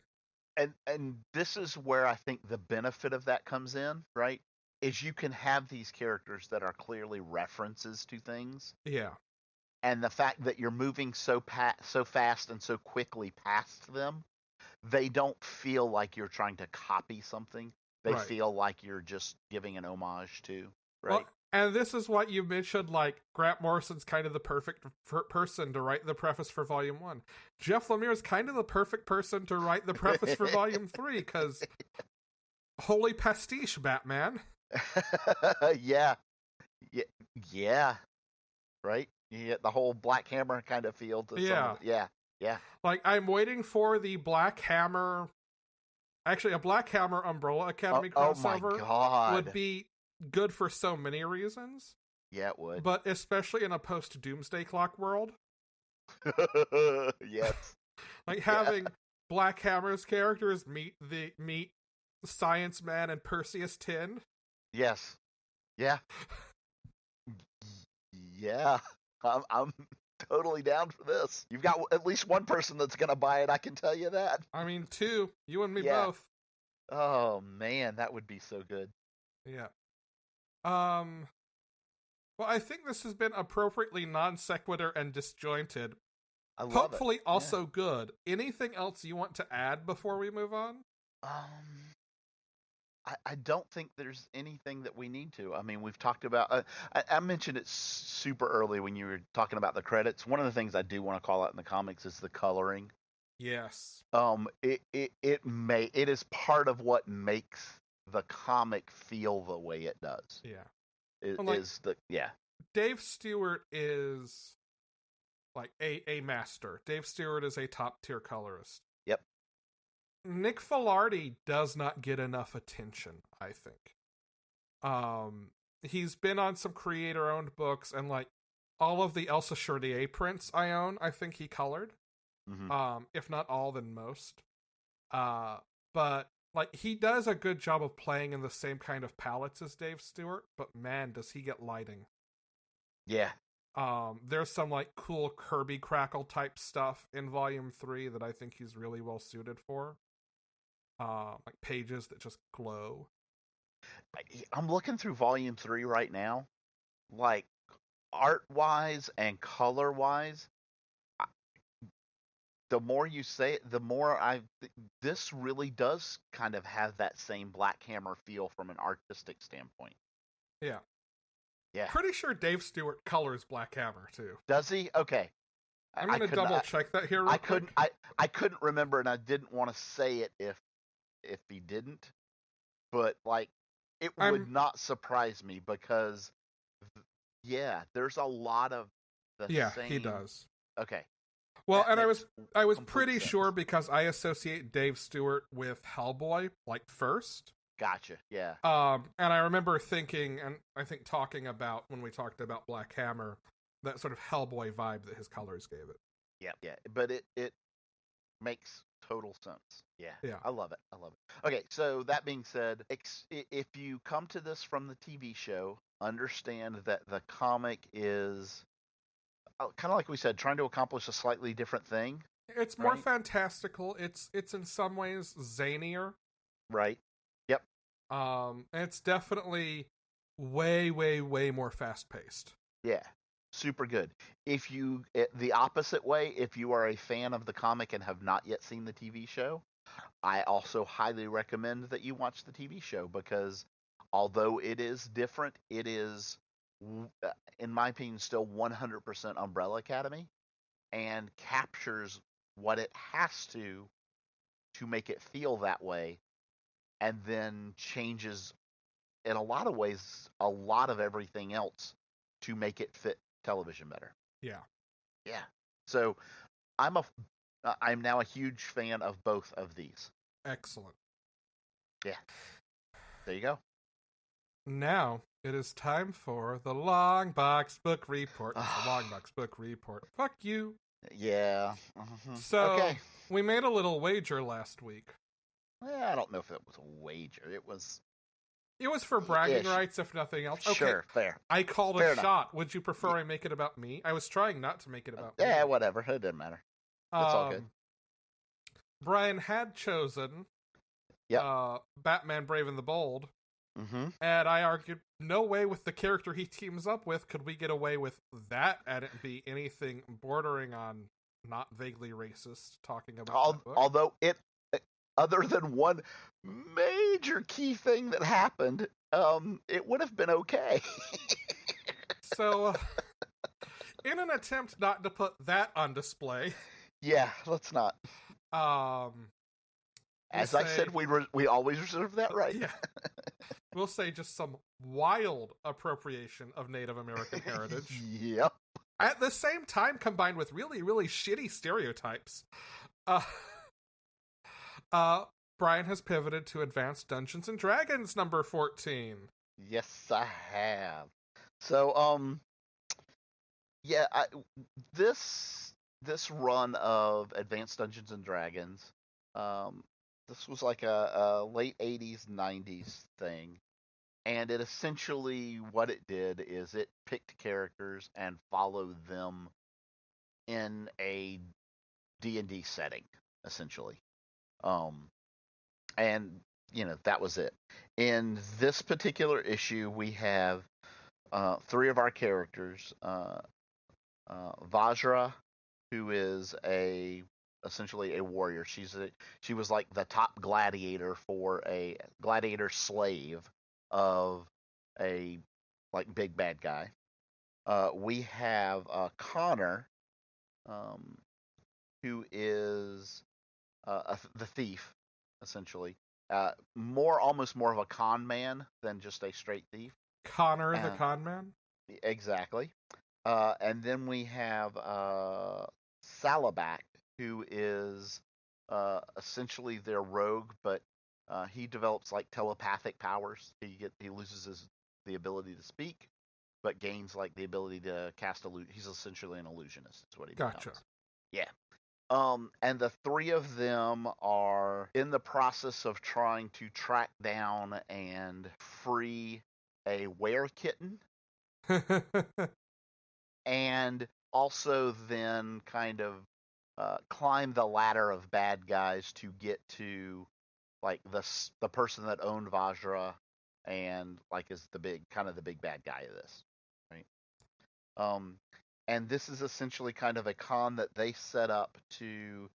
And this is where I think the benefit of that comes in, right? is you can have these characters that are clearly references to things, Yeah. and the fact that you're moving so fast and so quickly past them, they don't feel like you're trying to copy something. They Right. feel like you're just giving an homage to, right? Well, and this is what you mentioned, like, Grant Morrison's kind of the perfect person to write the preface for Volume 1. Jeff Lemire is kind of the perfect person to write the preface for Volume 3, because holy pastiche, Batman. Yeah. Yeah. Right? You get the whole Black Hammer kind of feel to some of it. Yeah. Like, I'm waiting for the Black Hammer... Actually, a Black Hammer Umbrella Academy crossover oh my God. would be good for so many reasons. Yeah, it would. But especially in a post-Doomsday Clock world. Yes. Like, having Black Hammer's characters meet Science Man and Perseus Tin. Yes. Yeah. Yeah. I'm totally down for this. You've got at least one person that's going to buy it, I can tell you that. I mean, two. You and me Yeah. both. Oh, man, that would be so good. Yeah. Well, I think this has been appropriately non sequitur and disjointed. I love Hopefully it. also good. Anything else you want to add before we move on? I don't think there's anything that we need to. I mean, we've talked about. I mentioned it super early when you were talking about the credits. One of the things I do want to call out in the comics is the coloring. Yes. It is part of what makes the comic feel the way it does. Yeah. Dave Stewart is like a master. Dave Stewart is a top tier colorist. Yep. Nick Filardi does not get enough attention, I think. He's been on some creator owned books, and like all of the Elsa Chartier prints I own, I think he colored. Mm-hmm. If not all, then most. But like he does a good job of playing in the same kind of palettes as Dave Stewart, but man, does he get lighting. Yeah. There's some like cool Kirby Crackle type stuff in Volume 3 that I think he's really well suited for. Like pages that just glow. I'm looking through Volume 3 right now. Like art-wise and color-wise, the more you say it, the more this really does kind of have that same Black Hammer feel from an artistic standpoint. Yeah. Yeah. Pretty sure Dave Stewart colors Black Hammer too. Does he? Okay. I'm gonna double check that here real quick. I couldn't remember, and I didn't want to say it if he didn't. But like it would not surprise me because there's a lot of the same. He does. Okay. Well, and I was pretty sure because I associate Dave Stewart with Hellboy like first. Gotcha. Yeah. And I remember thinking, and I think talking about when we talked about Black Hammer, that sort of Hellboy vibe that his colors gave it. Yeah. But it makes total sense. Yeah. I love it. Okay, so that being said, if you come to this from the TV show, understand that the comic is kind of like we said, trying to accomplish a slightly different thing. It's more fantastical. It's in some ways zanier. Right. Yep. It's definitely way, way, way more fast-paced. Yeah. Super good. If you, the opposite way, if you are a fan of the comic and have not yet seen the TV show, I also highly recommend that you watch the TV show because although it is different, it is, in my opinion, still 100% Umbrella Academy and captures what it has to make it feel that way, and then changes in a lot of ways a lot of everything else to make it fit television better. Yeah. So I'm now a huge fan of both of these. Excellent. Yeah. There you go. Now it is time for the Long Box Book Report. The Long Box Book Report. Fuck you. Yeah. So we made a little wager last week. Well, I don't know if it was a wager. It was for bragging rights, if nothing else. Okay. Sure, fair. I called a shot. Would you prefer I make it about me? I was trying not to make it about me. Yeah, whatever. It didn't matter. It's all good. Brian had chosen Batman Brave and the Bold. Mm-hmm. And I argued, no way with the character he teams up with could we get away with that and it be anything bordering on not vaguely racist talking about that book. Although it, other than one major key thing that happened, it would have been okay. So, in an attempt not to put that on display, yeah, let's not. As I said, we always reserve that right. Yeah. We'll say just some wild appropriation of Native American heritage. Yep. At the same time, combined with really, really shitty stereotypes. Brian has pivoted to Advanced Dungeons and Dragons number 14. Yes, I have. So, yeah, this run of Advanced Dungeons and Dragons, this was like a late 80s, 90s thing. And it essentially, what it did is it picked characters and followed them in a D&D setting, essentially. And, that was it. In this particular issue, we have 3 of our characters. Vajra, who is essentially a warrior. She was like the top gladiator for a gladiator slave of a big bad guy. We have Connor, who is the thief, essentially. Almost more of a con man than just a straight thief. Connor the con man? Exactly. And then we have Salabak, who is essentially their rogue, but he develops telepathic powers. He loses the ability to speak, but gains the ability to cast he's essentially an illusionist. Is what he Gotcha. becomes. Yeah. And the 3 of them are in the process of trying to track down and free a were-kitten. And also then kind of climb the ladder of bad guys to get to the person that owned Vajra and is the big bad guy of this, right? And this is essentially kind of a con that they set up to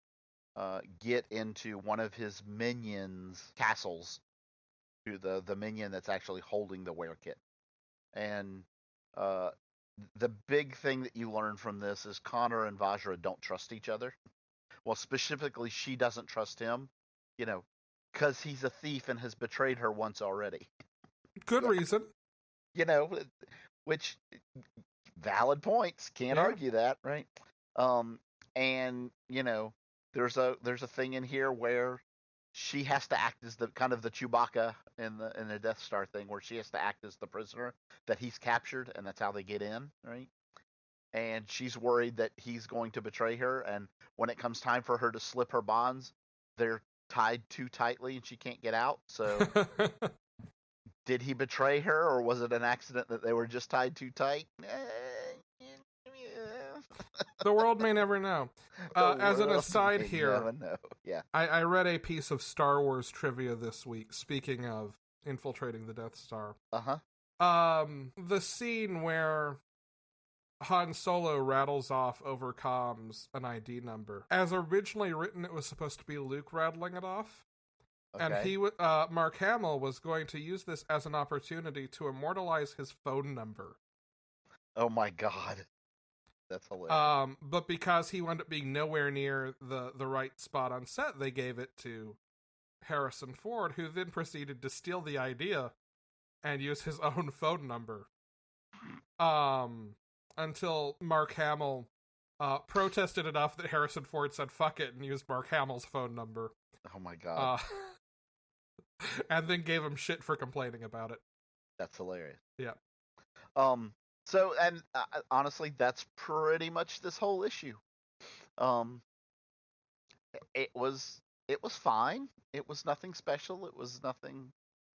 get into one of his minions' castles, to the minion that's actually holding the were-kit. And the big thing that you learn from this is Connor and Vajra don't trust each other. Well, specifically, she doesn't trust him, because he's a thief and has betrayed her once already. Good reason. Which valid points. Can't argue that, right? And there's a thing in here where she has to act as the kind of the Chewbacca in the Death Star thing, where she has to act as the prisoner that he's captured, and that's how they get in, right? And she's worried that he's going to betray her, and when it comes time for her to slip her bonds, they're tied too tightly and she can't get out. So did he betray her, or was it an accident that they were just tied too tight? The world may never know. As an aside here, yeah. I read a piece of Star Wars trivia this week, speaking of infiltrating the Death Star. The scene where Han Solo rattles off over comms an ID number. As originally written, it was supposed to be Luke rattling it off. Okay. And Mark Hamill was going to use this as an opportunity to immortalize his phone number. Oh my god. That's hilarious. But because he wound up being nowhere near the right spot on set, they gave it to Harrison Ford, who then proceeded to steal the idea and use his own phone number. Until Mark Hamill protested enough that Harrison Ford said fuck it and used Mark Hamill's phone number. Oh my god. And then gave him shit for complaining about it. That's hilarious. Yeah. So, and honestly, that's pretty much this whole issue. It was fine. It was nothing special. It was nothing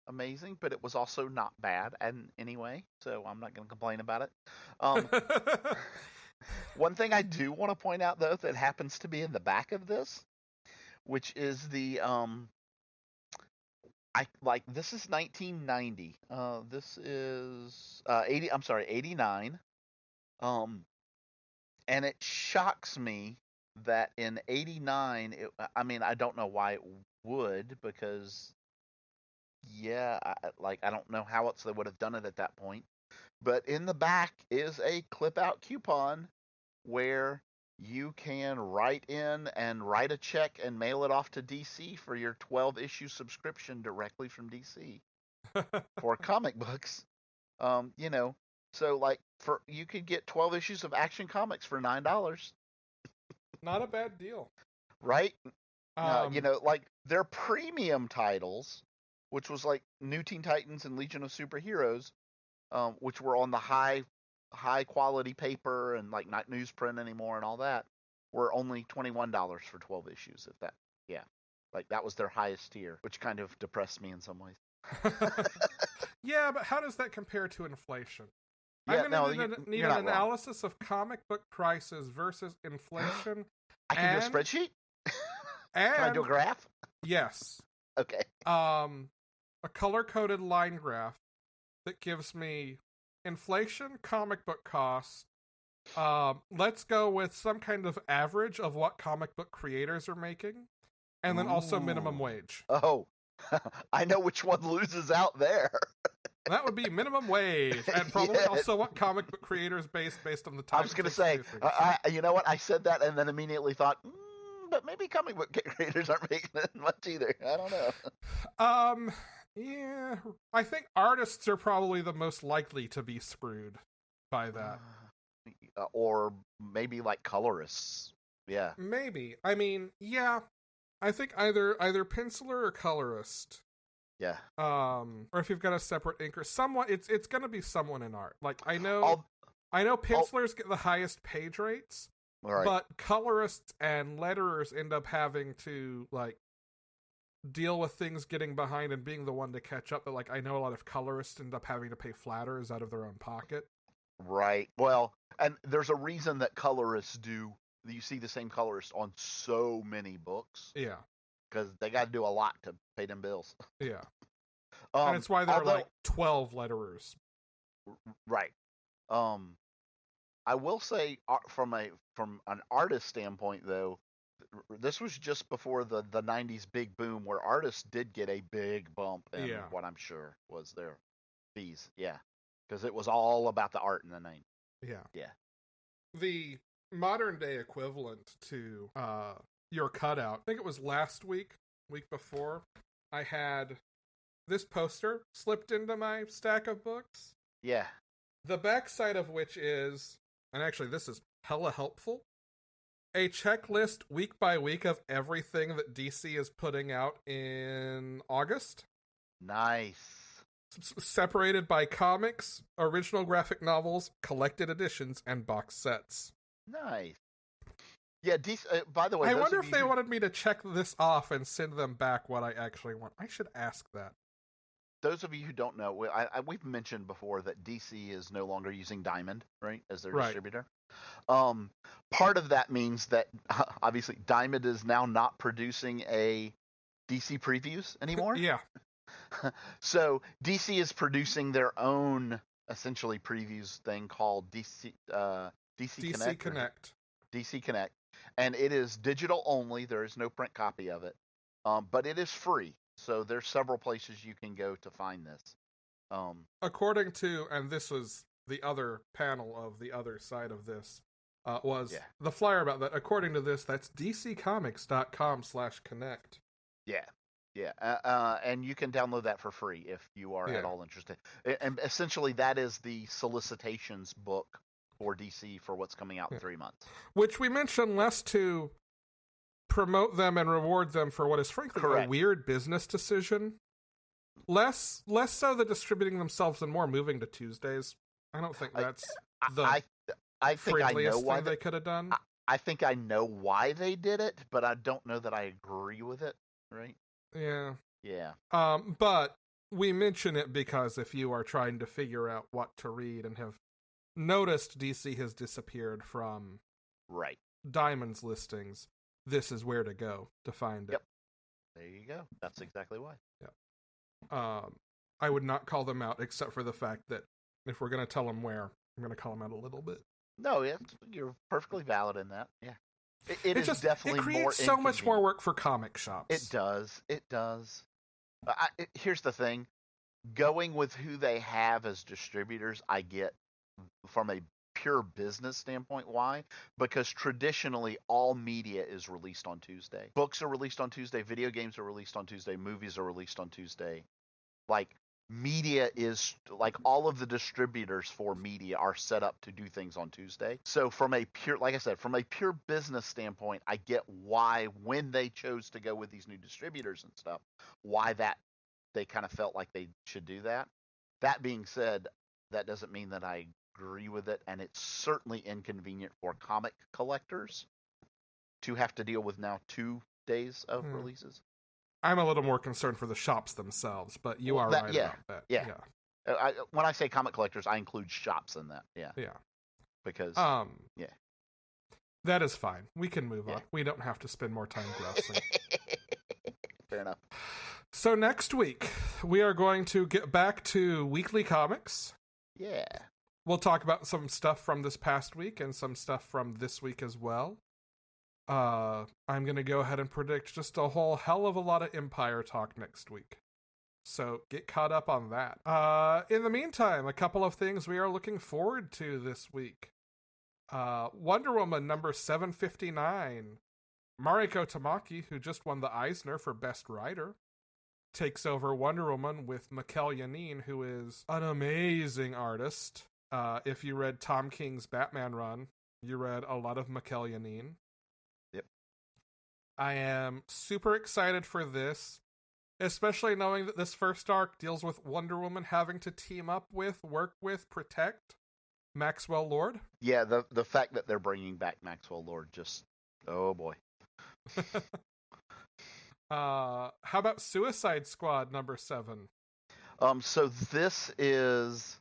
amazing, but it was also not bad in any way. So I'm not going to complain about it. One thing I do want to point out, though, that happens to be in the back of this, which is the This is 1990. This is 80. I'm sorry, 89. Um, and it shocks me that in 89, I mean, I don't know why it would, because yeah, I don't know how else they would have done it at that point. But in the back is a clip out coupon where you can write in and write a check and mail it off to DC for your 12 issue subscription directly from DC for comic books. You know, so like for you could get 12 issues of Action Comics for $9, Not a bad deal. right? You Um, know, like their premium titles, which was like New Teen Titans and Legion of Superheroes, which were on the high quality paper and like not newsprint anymore and all that, were only $21 for 12 issues. If that, yeah, like that was their highest tier, which kind of depressed me in some ways. yeah, but how does that compare to inflation? Yeah, I'm no, going to need you're an not wrong. analysis of comic book prices versus inflation. I can do a spreadsheet. And Can I do a graph? yes, Okay. a color-coded line graph that gives me inflation, comic book cost. Let's go with some kind of average of what comic book creators are making, and then also minimum Ooh. wage. Oh, I know which one loses out there. That would be minimum wage, and probably Yeah. also what comic book creators based on the time. I was going to say, you know what? I said that and then immediately thought, but maybe comic book creators aren't making it much either. I don't know. Yeah, I think artists are probably the most likely to be screwed by that. Or maybe like colorists. Yeah. Maybe. I mean, yeah. I think either penciler or colorist. Yeah. Or if you've got a separate inker, someone it's gonna be someone in art. Like I know pencilers get the highest page rates, right. but colorists and letterers end up having to like deal with things getting behind and being the one to catch up. But like I know a lot of colorists end up having to pay flatters out of their own pocket. Right. Well, and there's a reason that colorists do. You see the same colorist on so many books. Yeah. Because they got to do a lot to pay them bills. Yeah. And it's why there are like 12 letterers. Right. I will say from an artist standpoint though, this was just before the 90s big boom where artists did get a big bump in what I'm sure was their fees. Yeah. Because it was all about the art in the 90s. Yeah. Yeah. The modern day equivalent to your cutout, I think it was last week before, I had this poster slipped into my stack of books. Yeah. The backside of which is, and actually this is hella helpful, a checklist week by week of everything that DC is putting out in August. Nice. Separated by comics, original graphic novels, collected editions, and box sets. Nice. Yeah, by the way, I wonder if they wanted me to check this off and send them back what I actually want. I should ask that. Those of you who don't know, we've mentioned before that DC is no longer using Diamond, right, as their distributor. Part of that means that obviously Diamond is now not producing a DC previews anymore. Yeah. So DC is producing their own essentially previews thing called DC Connect. DC Connect, and it is digital only. There is no print copy of it, but it is free. So there's several places you can go to find this. According to, and this was the other panel of the other side of this, the flyer about that. According to this, that's dccomics.com/connect. Yeah. Yeah, and you can download that for free if you are at all interested. And essentially, that is the solicitations book for DC for what's coming out in 3 months. Which we mentioned less to promote them and reward them for what is frankly a weird business decision. Less so the distributing themselves and more moving to Tuesdays. I don't think that's the I think I know why they could have done. I think I know why they did it, but I don't know that I agree with it. Right. Yeah. Yeah. But we mention it because if you are trying to figure out what to read and have noticed DC has disappeared from Diamond's listings, this is where to go to find it. There you go. That's exactly why. Yeah. I would not call them out, except for the fact that if we're going to tell them where, I'm going to call them out a little bit. No, you're perfectly valid in that. Yeah. It is just, definitely it creates more so much more work for comic shops. It does. It does. Here's the thing. Going with who they have as distributors, I get from a pure business standpoint. Why? Because traditionally all media is released on Tuesday. Books are released on Tuesday. Video games are released on Tuesday. Movies are released on Tuesday. Like, media is, like, all of the distributors for media are set up to do things on Tuesday. So from a pure, like I said, from a pure business standpoint, I get why, when they chose to go with these new distributors and stuff, why that they kind of felt like they should do that. That being said, that doesn't mean that I agree with it, and it's certainly inconvenient for comic collectors to have to deal with now 2 days of releases. I'm a little more concerned for the shops themselves, but you are right about that. Yeah. When I say comic collectors, I include shops in that. Yeah. Yeah. Because that is fine. We can move on. We don't have to spend more time grousing. Fair enough. So next week, we are going to get back to weekly comics. Yeah. We'll talk about some stuff from this past week and some stuff from this week as well. I'm going to go ahead and predict just a whole hell of a lot of Empire talk next week. So get caught up on that. In the meantime, a couple of things we are looking forward to this week. Wonder Woman number 759. Mariko Tamaki, who just won the Eisner for Best Writer, takes over Wonder Woman with Mikkel Yanin, who is an amazing artist. If you read Tom King's Batman run, you read a lot of Mikkel Yanin. Yep. I am super excited for this, especially knowing that this first arc deals with Wonder Woman having to team up with, work with, protect Maxwell Lord. Yeah, the fact that they're bringing back Maxwell Lord just, oh boy. How about Suicide Squad number 7? So this is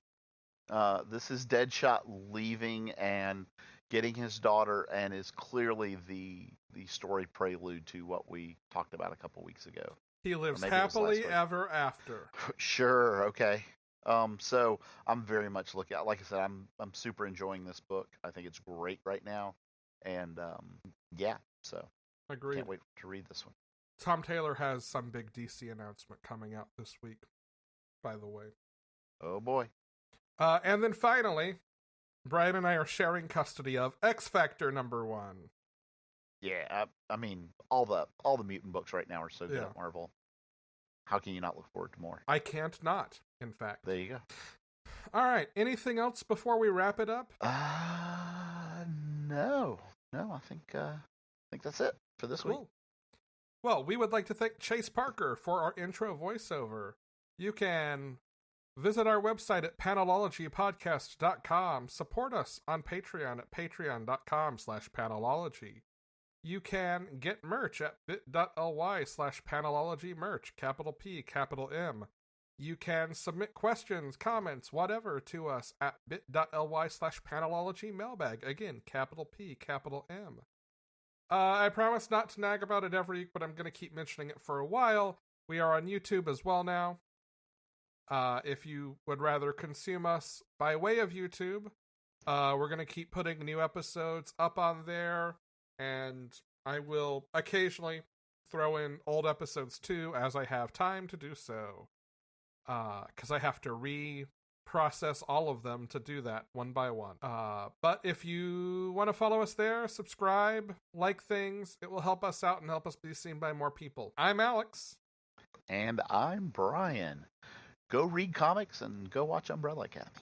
Deadshot leaving and getting his daughter, and is clearly the story prelude to what we talked about a couple weeks ago. He lives happily ever after. Sure, okay. So I'm very much looking at, like I said, I'm super enjoying this book. I think it's great right now, and so agreed. Can't wait to read this one. Tom Taylor has some big DC announcement coming out this week, by the way. Oh boy. And then finally, Brian and I are sharing custody of X Factor number 1. Yeah, I mean, all the mutant books right now are so good at Marvel. How can you not look forward to more? I can't not, in fact. There you go. All right, anything else before we wrap it up? No, I think that's it for this week. Well, we would like to thank Chase Parker for our intro voiceover. You can visit our website at panelologypodcast.com. Support us on Patreon at patreon.com/panelology. You can get merch at bit.ly/panelologymerch, capital P, capital M. You can submit questions, comments, whatever to us at bit.ly/panelologymailbag. Again, capital P, capital M. I promise not to nag about it every week, but I'm going to keep mentioning it for a while. We are on YouTube as well now. If you would rather consume us by way of YouTube, we're going to keep putting new episodes up on there, and I will occasionally throw in old episodes too, as I have time to do so. Because I have to reprocess all of them to do that one by one. But if you want to follow us there, subscribe, like things, it will help us out and help us be seen by more people. I'm Alex. And I'm Brian. Go read comics and go watch Umbrella Academy.